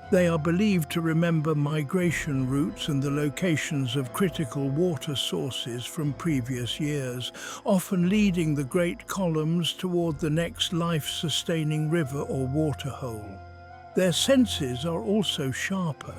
They are believed to remember migration routes and the locations of critical water sources from previous years, often leading the great columns toward the next life-sustaining river or waterhole. Their senses are also sharper,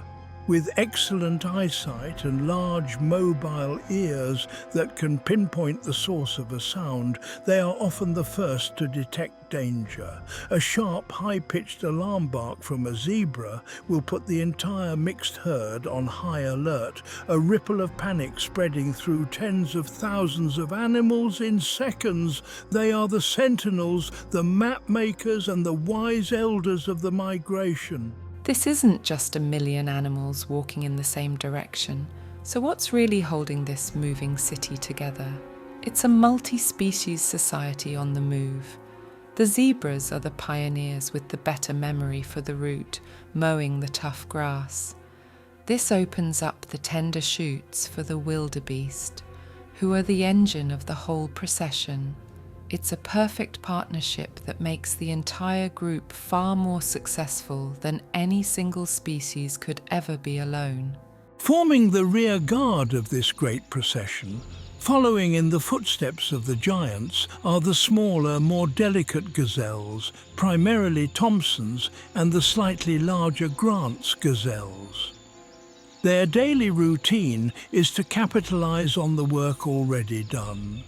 with excellent eyesight and large mobile ears that can pinpoint the source of a sound. They are often the first to detect danger. A sharp, high-pitched alarm bark from a zebra will put the entire mixed herd on high alert, a ripple of panic spreading through tens of thousands of animals in seconds. They are the sentinels, the map makers, and the wise elders of the migration. This isn't just a million animals walking in the same direction. So what's really holding this moving city together? It's a multi-species society on the move. The zebras are the pioneers with the better memory for the route, mowing the tough grass. This opens up the tender shoots for the wildebeest, who are the engine of the whole procession. It's a perfect partnership that makes the entire group far more successful than any single species could ever be alone. Forming the rear guard of this great procession, following in the footsteps of the giants, are the smaller, more delicate gazelles, primarily Thompsons, and the slightly larger Grant's gazelles. Their daily routine is to capitalize on the work already done.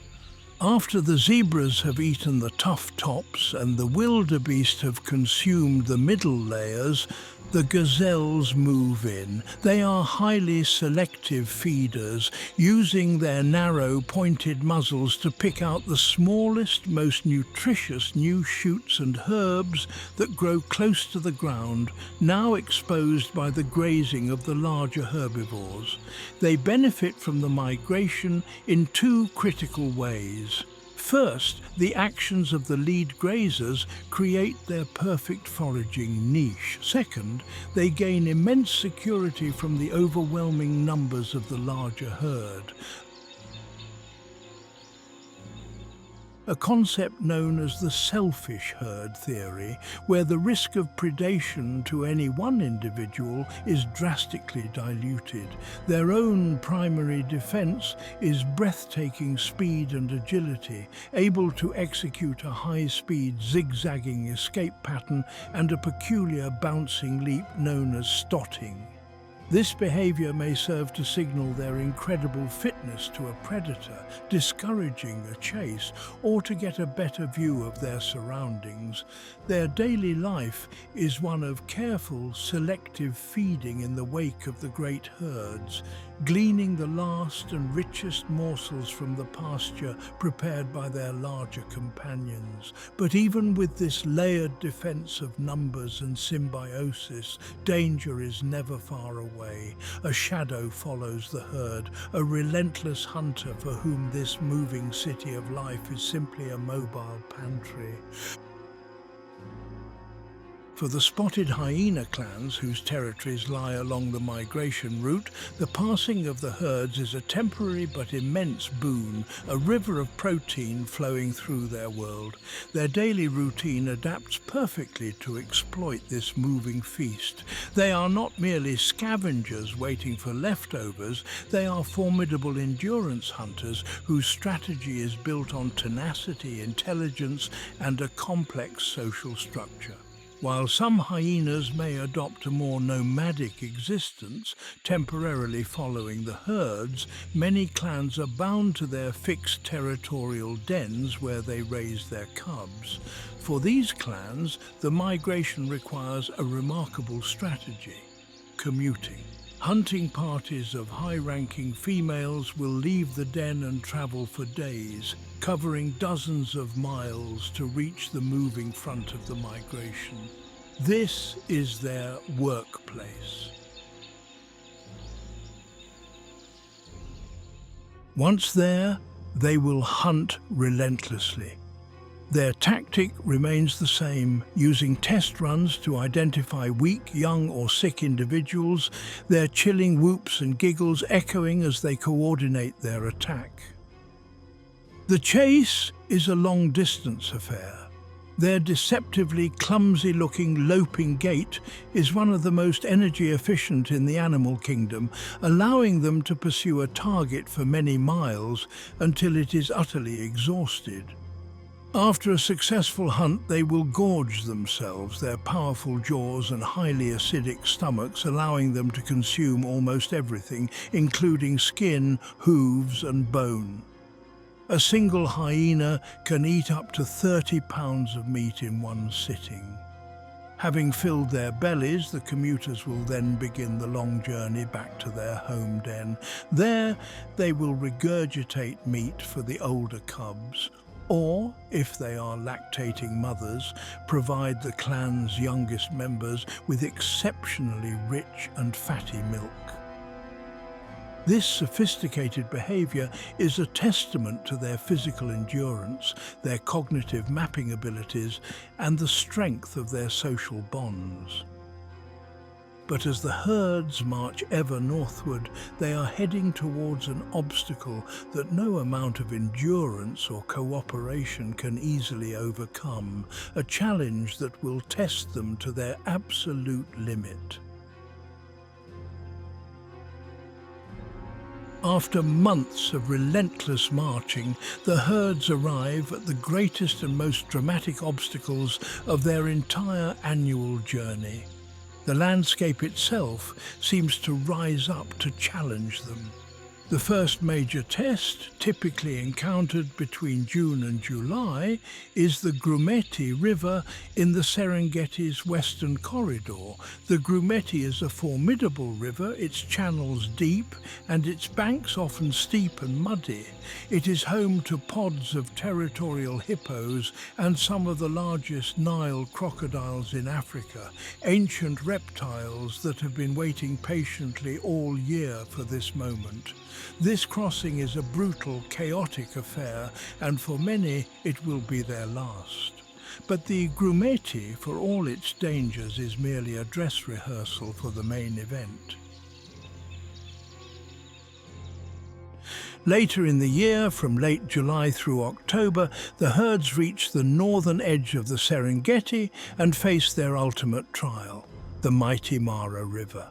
After the zebras have eaten the tough tops and the wildebeest have consumed the middle layers, the gazelles move in. They are highly selective feeders, using their narrow, pointed muzzles to pick out the smallest, most nutritious new shoots and herbs that grow close to the ground, now exposed by the grazing of the larger herbivores. They benefit from the migration in two critical ways. First, the actions of the lead grazers create their perfect foraging niche. Second, they gain immense security from the overwhelming numbers of the larger herd. A concept known as the selfish herd theory, where the risk of predation to any one individual is drastically diluted. Their own primary defense is breathtaking speed and agility, able to execute a high-speed zigzagging escape pattern and a peculiar bouncing leap known as stotting. This behavior may serve to signal their incredible fitness to a predator, discouraging a chase, or to get a better view of their surroundings. Their daily life is one of careful, selective feeding in the wake of the great herds, gleaning the last and richest morsels from the pasture prepared by their larger companions. But even with this layered defense of numbers and symbiosis, danger is never far away. A shadow follows the herd, a relentless hunter for whom this moving city of life is simply a mobile pantry. For the spotted hyena clans, whose territories lie along the migration route, the passing of the herds is a temporary but immense boon, a river of protein flowing through their world. Their daily routine adapts perfectly to exploit this moving feast. They are not merely scavengers waiting for leftovers, they are formidable endurance hunters whose strategy is built on tenacity, intelligence, and a complex social structure. While some hyenas may adopt a more nomadic existence, temporarily following the herds, many clans are bound to their fixed territorial dens where they raise their cubs. For these clans, the migration requires a remarkable strategy: commuting. Hunting parties of high-ranking females will leave the den and travel for days, covering dozens of miles to reach the moving front of the migration. This is their workplace. Once there, they will hunt relentlessly. Their tactic remains the same, using test runs to identify weak, young or sick individuals, their chilling whoops and giggles echoing as they coordinate their attack. The chase is a long-distance affair. Their deceptively clumsy-looking loping gait is one of the most energy-efficient in the animal kingdom, allowing them to pursue a target for many miles until it is utterly exhausted. After a successful hunt, they will gorge themselves, their powerful jaws and highly acidic stomachs allowing them to consume almost everything, including skin, hooves and bone. A single hyena can eat up to 30 pounds of meat in one sitting. Having filled their bellies, the commuters will then begin the long journey back to their home den. There, they will regurgitate meat for the older cubs, or, if they are lactating mothers, provide the clan's youngest members with exceptionally rich and fatty milk. This sophisticated behavior is a testament to their physical endurance, their cognitive mapping abilities, and the strength of their social bonds. But as the herds march ever northward, they are heading towards an obstacle that no amount of endurance or cooperation can easily overcome, a challenge that will test them to their absolute limit. After months of relentless marching, the herds arrive at the greatest and most dramatic obstacles of their entire annual journey. The landscape itself seems to rise up to challenge them. The first major test, typically encountered between June and July, is the Grumeti River in the Serengeti's western corridor. The Grumeti is a formidable river, its channels deep and its banks often steep and muddy. It is home to pods of territorial hippos and some of the largest Nile crocodiles in Africa, ancient reptiles that have been waiting patiently all year for this moment. This crossing is a brutal, chaotic affair, and for many it will be their last. But the grumeti, for all its dangers, is merely a dress rehearsal for the main event. Later in the year, from late July through October, the herds reach the northern edge of the Serengeti and face their ultimate trial, the mighty Mara River.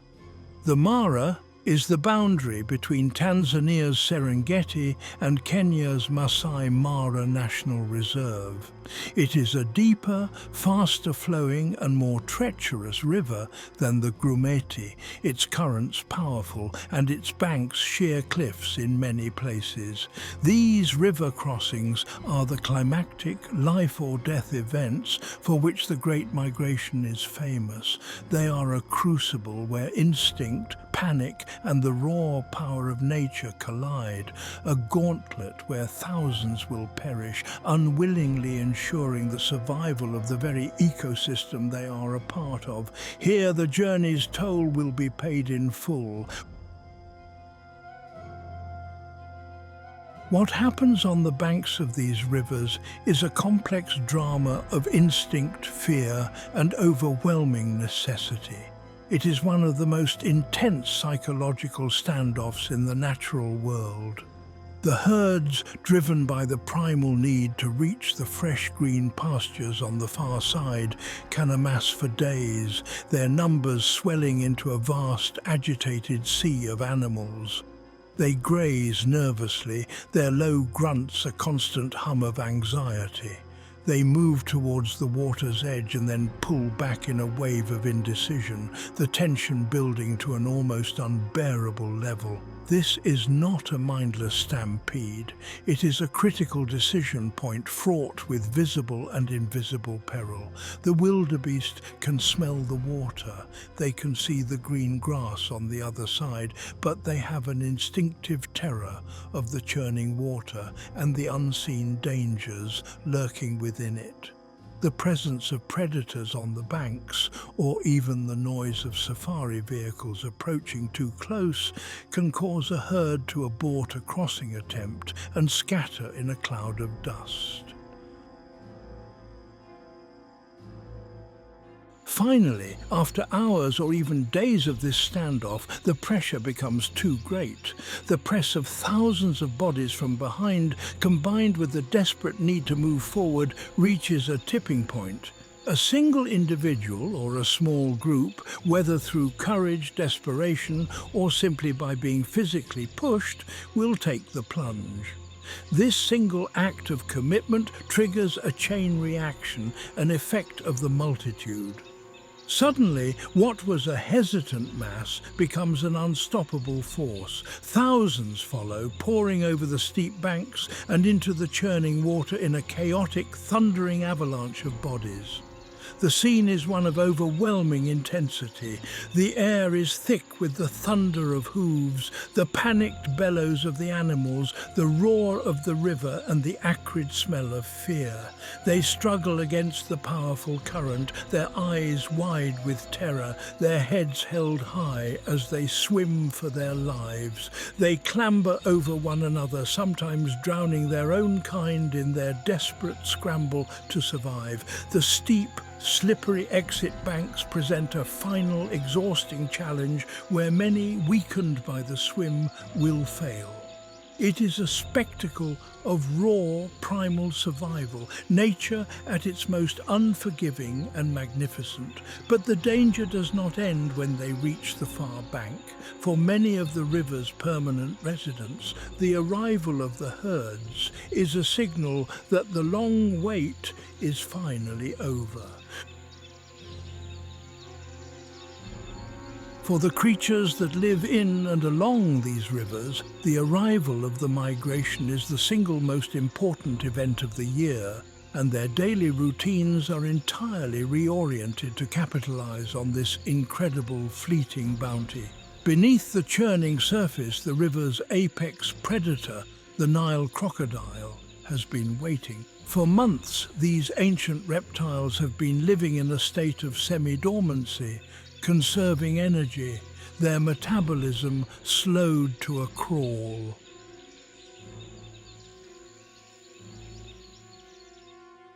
The Mara is the boundary between Tanzania's Serengeti and Kenya's Masai Mara National Reserve. It is a deeper, faster flowing and more treacherous river than the Grumeti, its currents powerful and its banks sheer cliffs in many places. These river crossings are the climactic life or death events for which the Great Migration is famous. They are a crucible where instinct, panic and the raw power of nature collide, a gauntlet where thousands will perish, unwillingly ensuring the survival of the very ecosystem they are a part of. Here the journey's toll will be paid in full. What happens on the banks of these rivers is a complex drama of instinct, fear, and overwhelming necessity. It is one of the most intense psychological standoffs in the natural world. The herds, driven by the primal need to reach the fresh green pastures on the far side, can amass for days, their numbers swelling into a vast, agitated sea of animals. They graze nervously, their low grunts a constant hum of anxiety. They move towards the water's edge and then pull back in a wave of indecision, the tension building to an almost unbearable level. This is not a mindless stampede. It is a critical decision point fraught with visible and invisible peril. The wildebeest can smell the water. They can see the green grass on the other side, but they have an instinctive terror of the churning water and the unseen dangers lurking within it. The presence of predators on the banks, or even the noise of safari vehicles approaching too close, can cause a herd to abort a crossing attempt and scatter in a cloud of dust. Finally, after hours or even days of this standoff, the pressure becomes too great. The press of thousands of bodies from behind, combined with the desperate need to move forward, reaches a tipping point. A single individual or a small group, whether through courage, desperation, or simply by being physically pushed, will take the plunge. This single act of commitment triggers a chain reaction, an effect of the multitude. Suddenly, what was a hesitant mass becomes an unstoppable force. Thousands follow, pouring over the steep banks and into the churning water in a chaotic, thundering avalanche of bodies. The scene is one of overwhelming intensity. The air is thick with the thunder of hooves, the panicked bellows of the animals, the roar of the river, and the acrid smell of fear. They struggle against the powerful current, their eyes wide with terror, their heads held high as they swim for their lives. They clamber over one another, sometimes drowning their own kind in their desperate scramble to survive. The steep, slippery exit banks present a final, exhausting challenge where many, weakened by the swim, will fail. It is a spectacle of raw, primal survival, nature at its most unforgiving and magnificent. But the danger does not end when they reach the far bank. For many of the river's permanent residents, the arrival of the herds is a signal that the long wait is finally over. For the creatures that live in and along these rivers, the arrival of the migration is the single most important event of the year, and their daily routines are entirely reoriented to capitalize on this incredible, fleeting bounty. Beneath the churning surface, the river's apex predator, the Nile crocodile, has been waiting. For months, these ancient reptiles have been living in a state of semi-dormancy, conserving energy. their metabolism slowed to a crawl.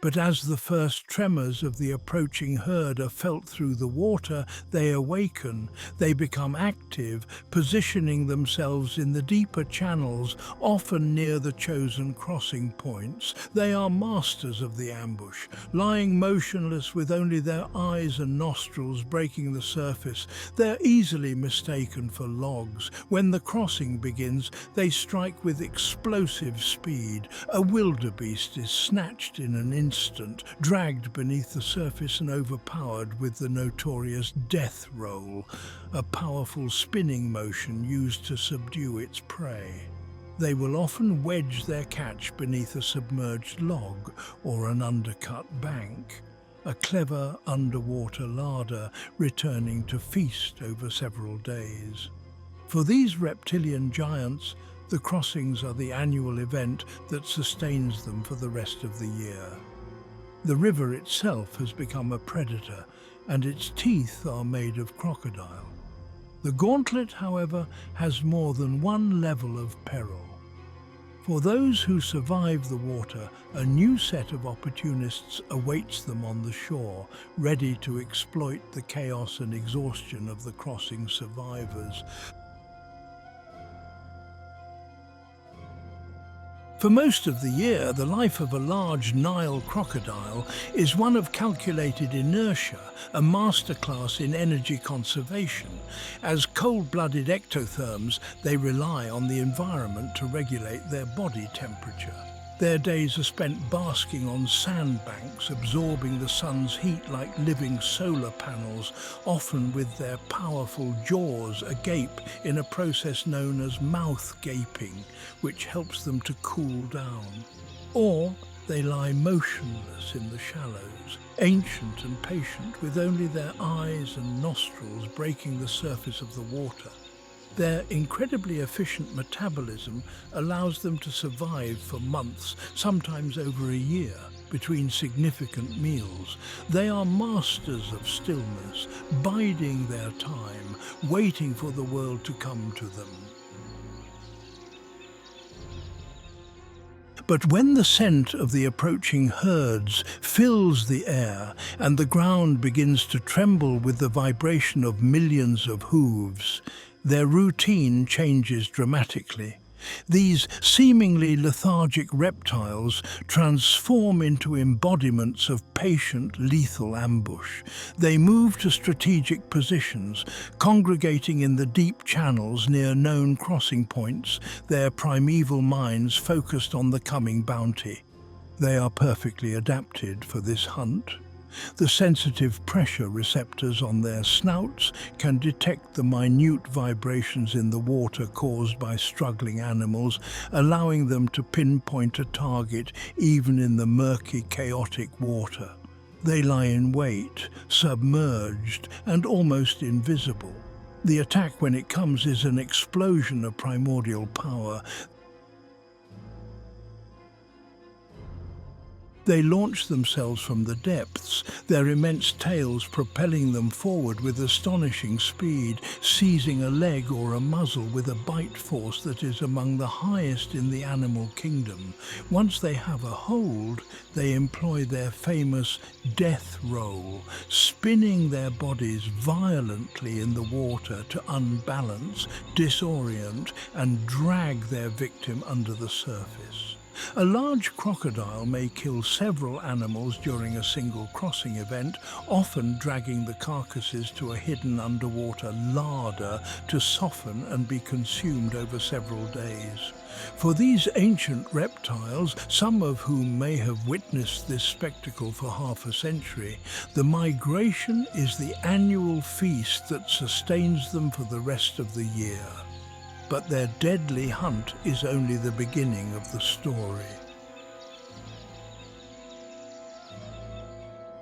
But as the first tremors of the approaching herd are felt through the water, they awaken. They become active, positioning themselves in the deeper channels, often near the chosen crossing points. They are masters of the ambush, lying motionless with only their eyes and nostrils breaking the surface. They're easily mistaken for logs. When the crossing begins, they strike with explosive speed. A wildebeest is snatched in an instant, dragged beneath the surface and overpowered with the notorious death roll, a powerful spinning motion used to subdue its prey. They will often wedge their catch beneath a submerged log or an undercut bank, a clever underwater larder returning to feast over several days. For these reptilian giants, the crossings are the annual event that sustains them for the rest of the year. The river itself has become a predator, and its teeth are made of crocodile. The gauntlet, however, has more than one level of peril. For those who survive the water, a new set of opportunists awaits them on the shore, ready to exploit the chaos and exhaustion of the crossing survivors. For most of the year, the life of a large Nile crocodile is one of calculated inertia, a masterclass in energy conservation. As cold-blooded ectotherms, they rely on the environment to regulate their body temperature. Their days are spent basking on sandbanks, absorbing the sun's heat like living solar panels, often with their powerful jaws agape in a process known as mouth gaping, which helps them to cool down. Or they lie motionless in the shallows, ancient and patient, with only their eyes and nostrils breaking the surface of the water. Their incredibly efficient metabolism allows them to survive for months, sometimes over a year, between significant meals. They are masters of stillness, biding their time, waiting for the world to come to them. But when the scent of the approaching herds fills the air and the ground begins to tremble with the vibration of millions of hooves, their routine changes dramatically. These seemingly lethargic reptiles transform into embodiments of patient, lethal ambush. They move to strategic positions, congregating in the deep channels near known crossing points, their primeval minds focused on the coming bounty. They are perfectly adapted for this hunt. The sensitive pressure receptors on their snouts can detect the minute vibrations in the water caused by struggling animals, allowing them to pinpoint a target even in the murky, chaotic water. They lie in wait, submerged and almost invisible. The attack, when it comes, is an explosion of primordial power. They launch themselves from the depths, their immense tails propelling them forward with astonishing speed, seizing a leg or a muzzle with a bite force that is among the highest in the animal kingdom. Once they have a hold, they employ their famous death roll, spinning their bodies violently in the water to unbalance, disorient, and drag their victim under the surface. A large crocodile may kill several animals during a single crossing event, often dragging the carcasses to a hidden underwater larder to soften and be consumed over several days. For these ancient reptiles, some of whom may have witnessed this spectacle for half a century, the migration is the annual feast that sustains them for the rest of the year. But their deadly hunt is only the beginning of the story.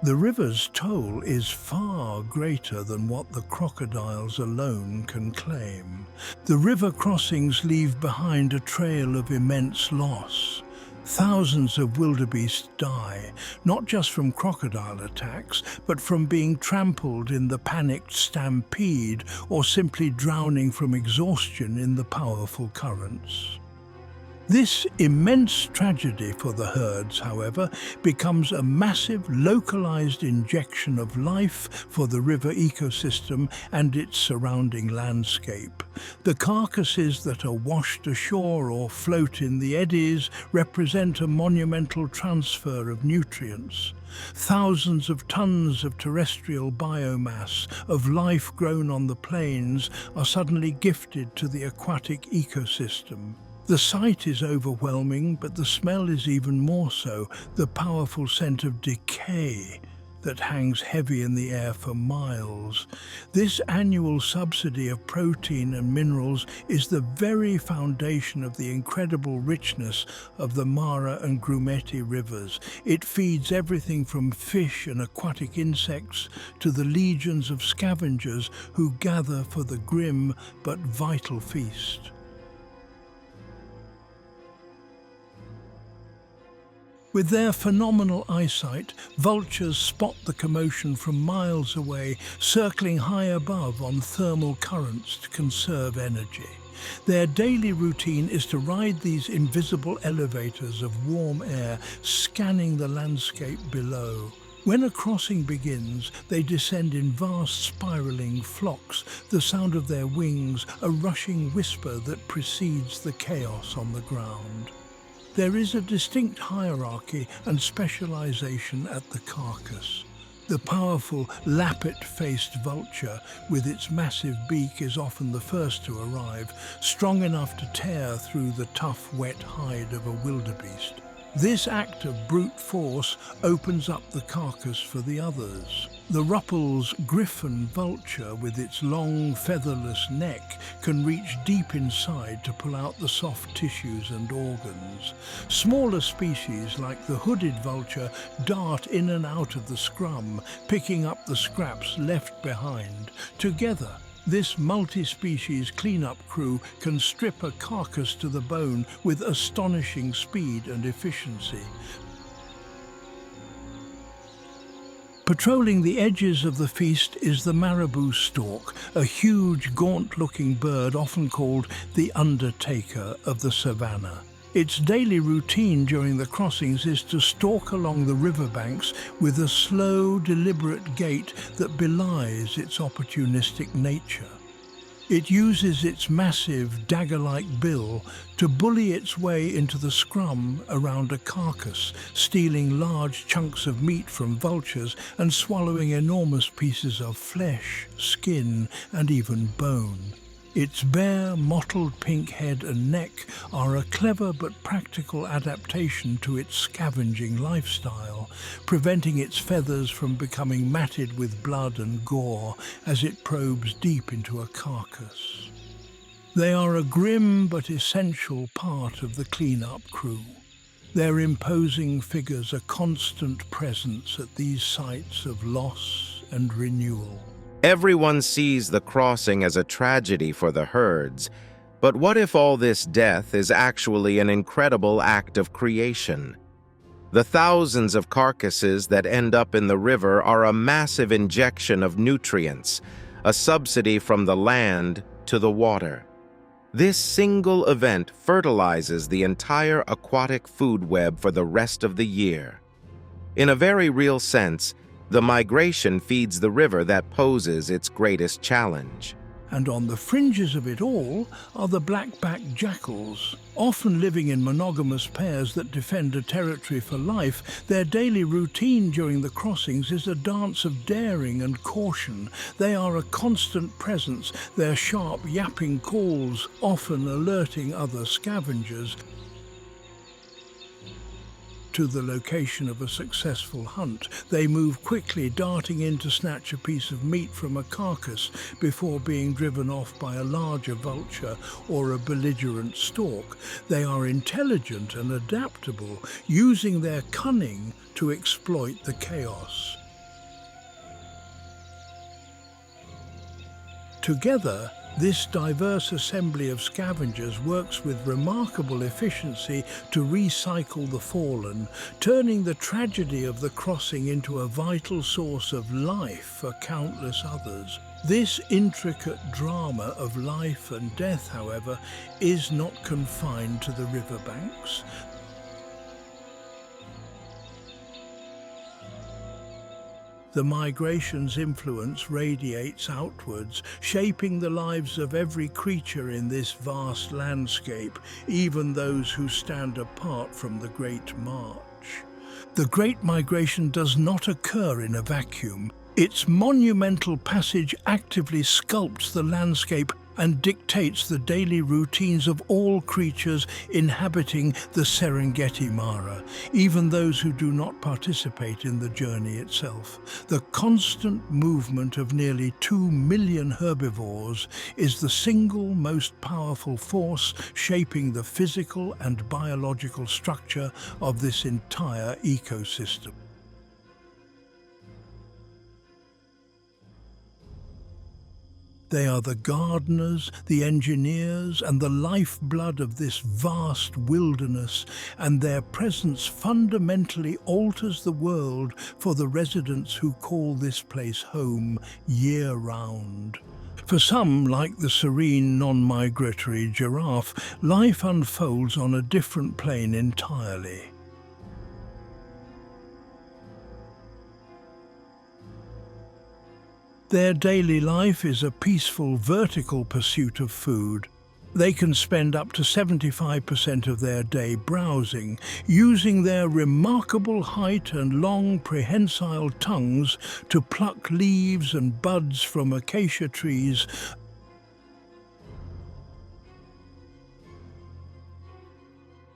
The river's toll is far greater than what the crocodiles alone can claim. The river crossings leave behind a trail of immense loss. Thousands of wildebeest die, not just from crocodile attacks, but from being trampled in the panicked stampede or simply drowning from exhaustion in the powerful currents. This immense tragedy for the herds, however, becomes a massive localized injection of life for the river ecosystem and its surrounding landscape. The carcasses that are washed ashore or float in the eddies represent a monumental transfer of nutrients. Thousands of tons of terrestrial biomass, of life grown on the plains, are suddenly gifted to the aquatic ecosystem. The sight is overwhelming, but the smell is even more so, the powerful scent of decay that hangs heavy in the air for miles. This annual subsidy of protein and minerals is the very foundation of the incredible richness of the Mara and Grumeti rivers. It feeds everything from fish and aquatic insects to the legions of scavengers who gather for the grim but vital feast. With their phenomenal eyesight, vultures spot the commotion from miles away, circling high above on thermal currents to conserve energy. Their daily routine is to ride these invisible elevators of warm air, scanning the landscape below. When a crossing begins, they descend in vast spiraling flocks, the sound of their wings a rushing whisper that precedes the chaos on the ground. There is a distinct hierarchy and specialization at the carcass. The powerful lappet-faced vulture with its massive beak is often the first to arrive, strong enough to tear through the tough, wet hide of a wildebeest. This act of brute force opens up the carcass for the others. The Ruppel's griffon vulture, with its long, featherless neck, can reach deep inside to pull out the soft tissues and organs. Smaller species, like the hooded vulture, dart in and out of the scrum, picking up the scraps left behind. Together, this multi-species cleanup crew can strip a carcass to the bone with astonishing speed and efficiency. Patrolling the edges of the feast is the marabou stork, a huge, gaunt-looking bird often called the undertaker of the Savanna. Its daily routine during the crossings is to stalk along the riverbanks with a slow, deliberate gait that belies its opportunistic nature. It uses its massive, dagger-like bill to bully its way into the scrum around a carcass, stealing large chunks of meat from vultures and swallowing enormous pieces of flesh, skin, and even bone. Its bare, mottled pink head and neck are a clever but practical adaptation to its scavenging lifestyle, preventing its feathers from becoming matted with blood and gore as it probes deep into a carcass. They are a grim but essential part of the cleanup crew. Their imposing figures a constant presence at these sites of loss and renewal. Everyone sees the crossing as a tragedy for the herds, but what if all this death is actually an incredible act of creation? The thousands of carcasses that end up in the river are a massive injection of nutrients, a subsidy from the land to the water. This single event fertilizes the entire aquatic food web for the rest of the year. In a very real sense, the migration feeds the river that poses its greatest challenge. And on the fringes of it all are the black-backed jackals. Often living in monogamous pairs that defend a territory for life, their daily routine during the crossings is a dance of daring and caution. They are a constant presence, their sharp yapping calls often alerting other scavengers to the location of a successful hunt. They move quickly, darting in to snatch a piece of meat from a carcass before being driven off by a larger vulture or a belligerent stork. They are intelligent and adaptable, using their cunning to exploit the chaos. Together, This diverse assembly of scavengers works with remarkable efficiency to recycle the fallen, turning the tragedy of the crossing into a vital source of life for countless others. This intricate drama of life and death, however, is not confined to the riverbanks. The migration's influence radiates outwards, shaping the lives of every creature in this vast landscape, even those who stand apart from the Great March. The Great Migration does not occur in a vacuum. Its monumental passage actively sculpts the landscape and dictates the daily routines of all creatures inhabiting the Serengeti Mara, even those who do not participate in the journey itself. The constant movement of nearly 2 million herbivores is the single most powerful force shaping the physical and biological structure of this entire ecosystem. They are the gardeners, the engineers, and the lifeblood of this vast wilderness, and their presence fundamentally alters the world for the residents who call this place home year-round. For some, like the serene non-migratory giraffe, life unfolds on a different plane entirely. Their daily life is a peaceful vertical pursuit of food. They can spend up to 75% of their day browsing, using their remarkable height and long prehensile tongues to pluck leaves and buds from acacia trees,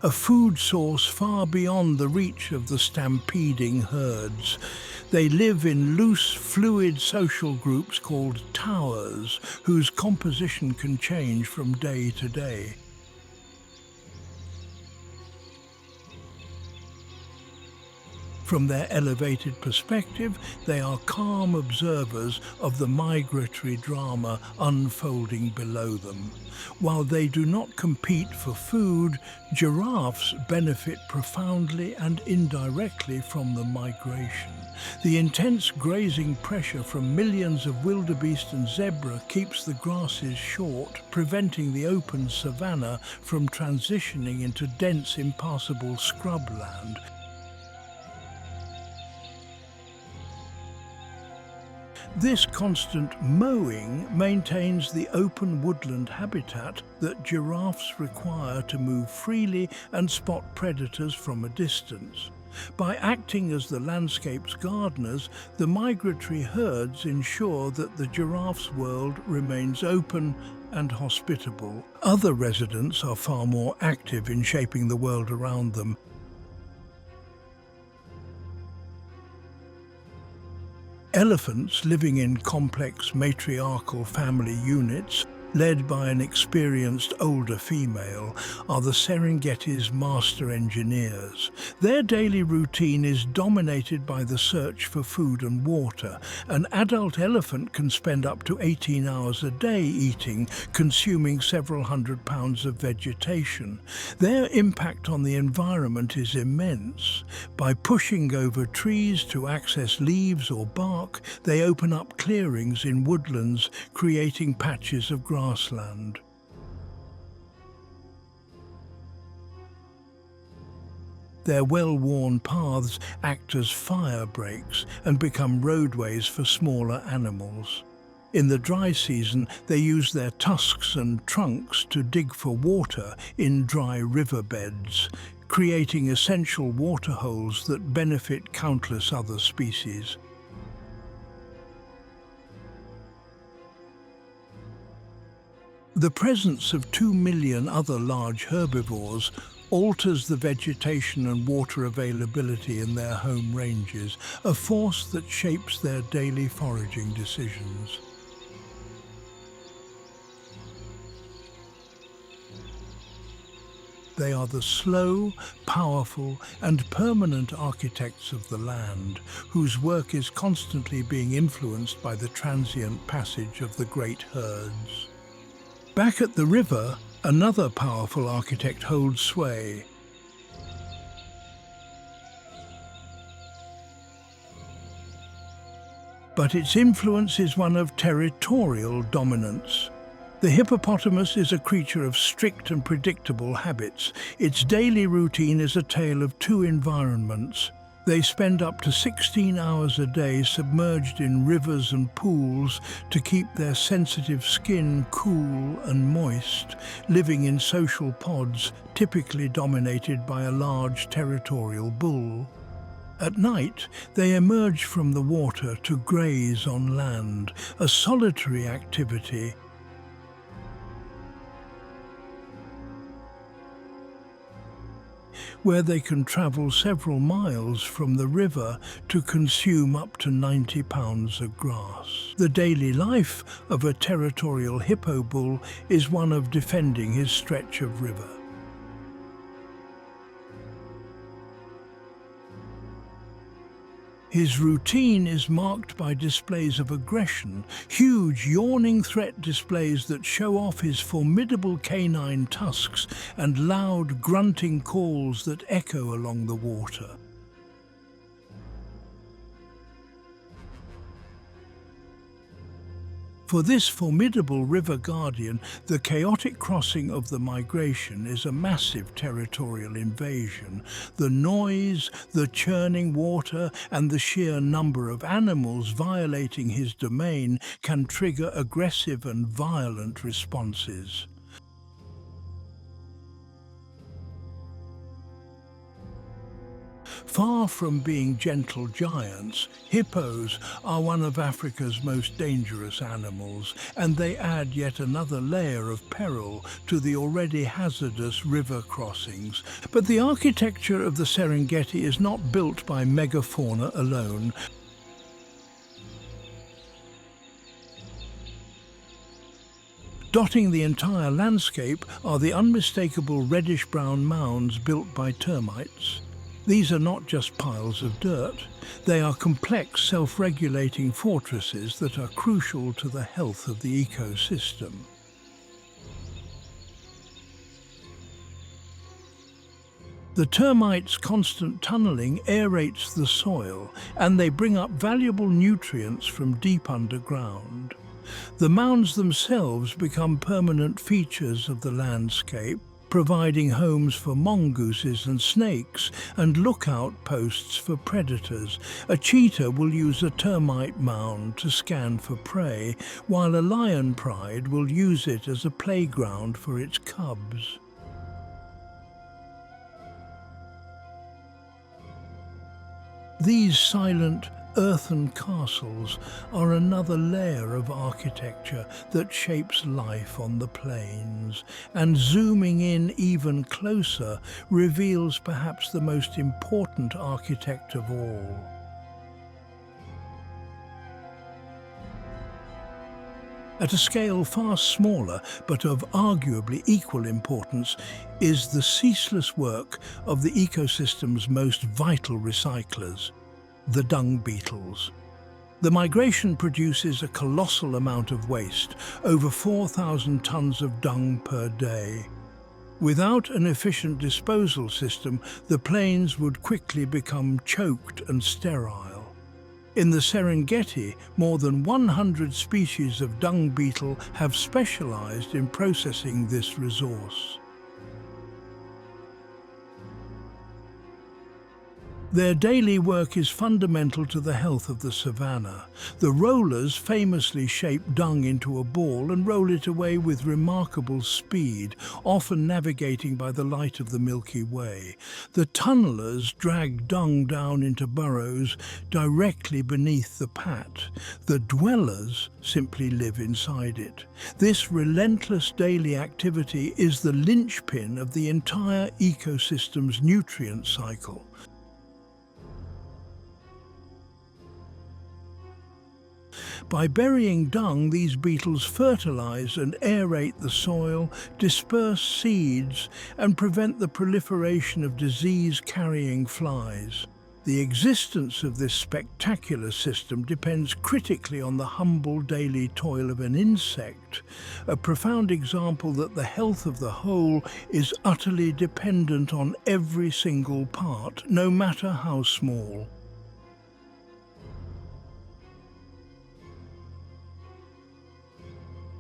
a food source far beyond the reach of the stampeding herds. They live in loose, fluid social groups called towers, whose composition can change from day to day. From their elevated perspective, they are calm observers of the migratory drama unfolding below them. While they do not compete for food, giraffes benefit profoundly and indirectly from the migration. The intense grazing pressure from millions of wildebeest and zebra keeps the grasses short, preventing the open savanna from transitioning into dense, impassable scrubland. This constant mowing maintains the open woodland habitat that giraffes require to move freely and spot predators from a distance. By acting as the landscape's gardeners, the migratory herds ensure that the giraffe's world remains open and hospitable. Other residents are far more active in shaping the world around them. Elephants living in complex matriarchal family units, led by an experienced older female, are the Serengeti's master engineers. Their daily routine is dominated by the search for food and water. An adult elephant can spend up to 18 hours a day eating, consuming several hundred pounds of vegetation. Their impact on the environment is immense. By pushing over trees to access leaves or bark, they open up clearings in woodlands, creating patches of grassland. Their well-worn paths act as fire breaks and become roadways for smaller animals. In the dry season, they use their tusks and trunks to dig for water in dry riverbeds, creating essential waterholes that benefit countless other species. The presence of 2 million other large herbivores alters the vegetation and water availability in their home ranges, a force that shapes their daily foraging decisions. They are the slow, powerful, and permanent architects of the land, whose work is constantly being influenced by the transient passage of the great herds. Back at the river, another powerful architect holds sway. But its influence is one of territorial dominance. The hippopotamus is a creature of strict and predictable habits. Its daily routine is a tale of two environments. They spend up to 16 hours a day submerged in rivers and pools to keep their sensitive skin cool and moist, living in social pods typically dominated by a large territorial bull. At night, they emerge from the water to graze on land, a solitary activity where they can travel several miles from the river to consume up to 90 pounds of grass. The daily life of a territorial hippo bull is one of defending his stretch of river. His routine is marked by displays of aggression, huge yawning threat displays that show off his formidable canine tusks and loud grunting calls that echo along the water. For this formidable river guardian, the chaotic crossing of the migration is a massive territorial invasion. The noise, the churning water, and the sheer number of animals violating his domain can trigger aggressive and violent responses. Far from being gentle giants, hippos are one of Africa's most dangerous animals, and they add yet another layer of peril to the already hazardous river crossings. But the architecture of the Serengeti is not built by megafauna alone. Dotting the entire landscape are the unmistakable reddish-brown mounds built by termites. These are not just piles of dirt. They are complex, self-regulating fortresses that are crucial to the health of the ecosystem. The termites' constant tunneling aerates the soil, and they bring up valuable nutrients from deep underground. The mounds themselves become permanent features of the landscape, providing homes for mongooses and snakes and lookout posts for predators. A cheetah will use a termite mound to scan for prey, while a lion pride will use it as a playground for its cubs. These silent, earthen castles are another layer of architecture that shapes life on the plains, and zooming in even closer reveals perhaps the most important architect of all. At a scale far smaller, but of arguably equal importance, is the ceaseless work of the ecosystem's most vital recyclers, the dung beetles. The migration produces a colossal amount of waste, over 4,000 tons of dung per day. Without an efficient disposal system, the plains would quickly become choked and sterile. In the Serengeti, more than 100 species of dung beetle have specialized in processing this resource. Their daily work is fundamental to the health of the savanna. The rollers famously shape dung into a ball and roll it away with remarkable speed, often navigating by the light of the Milky Way. The tunnelers drag dung down into burrows directly beneath the pat. The dwellers simply live inside it. This relentless daily activity is the linchpin of the entire ecosystem's nutrient cycle. By burying dung, these beetles fertilize and aerate the soil, disperse seeds, and prevent the proliferation of disease-carrying flies. The existence of this spectacular system depends critically on the humble daily toil of an insect, a profound example that the health of the whole is utterly dependent on every single part, no matter how small.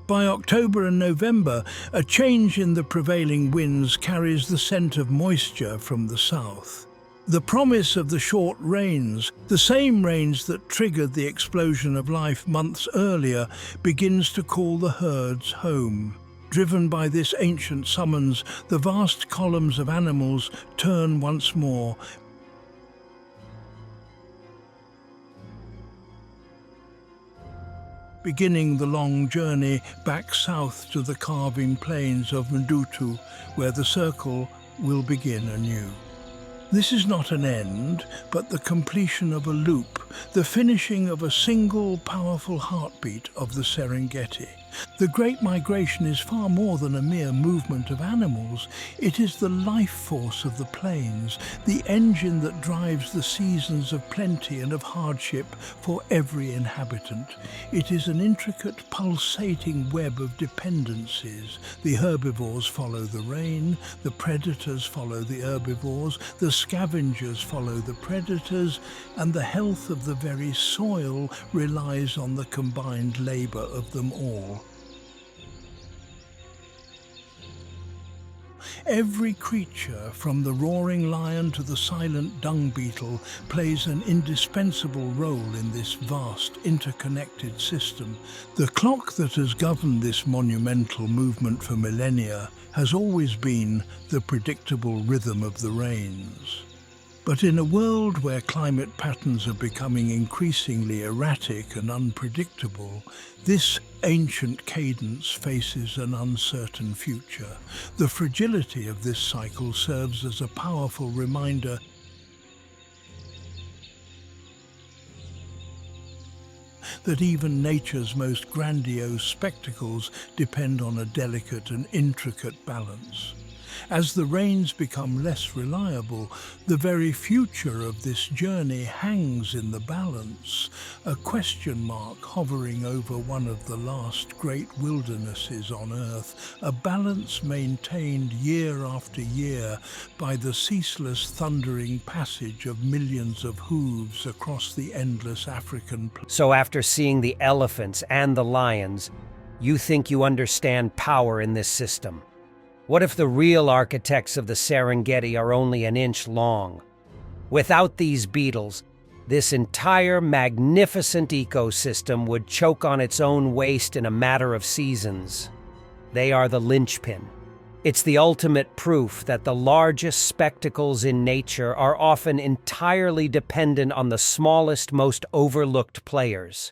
By October and November, a change in the prevailing winds carries the scent of moisture from the south. The promise of the short rains, the same rains that triggered the explosion of life months earlier, begins to call the herds home. Driven by this ancient summons, the vast columns of animals turn once more, beginning the long journey back south to the carving plains of Mdutu, where the circle will begin anew. This is not an end, but the completion of a loop, the finishing of a single powerful heartbeat of the Serengeti. The Great Migration is far more than a mere movement of animals. It is the life force of the plains, the engine that drives the seasons of plenty and of hardship for every inhabitant. It is an intricate, pulsating web of dependencies. The herbivores follow the rain, the predators follow the herbivores, the scavengers follow the predators, and the health of the very soil relies on the combined labor of them all. Every creature, from the roaring lion to the silent dung beetle, plays an indispensable role in this vast, interconnected system. The clock that has governed this monumental movement for millennia has always been the predictable rhythm of the rains. But in a world where climate patterns are becoming increasingly erratic and unpredictable, this ancient cadence faces an uncertain future. The fragility of this cycle serves as a powerful reminder that even nature's most grandiose spectacles depend on a delicate and intricate balance. As the rains become less reliable, the very future of this journey hangs in the balance, a question mark hovering over one of the last great wildernesses on Earth, a balance maintained year after year by the ceaseless thundering passage of millions of hooves across the endless African plain. So after seeing the elephants and the lions, you think you understand power in this system? What if the real architects of the Serengeti are only an inch long? Without these beetles, this entire magnificent ecosystem would choke on its own waste in a matter of seasons. They are the linchpin. It's the ultimate proof that the largest spectacles in nature are often entirely dependent on the smallest, most overlooked players.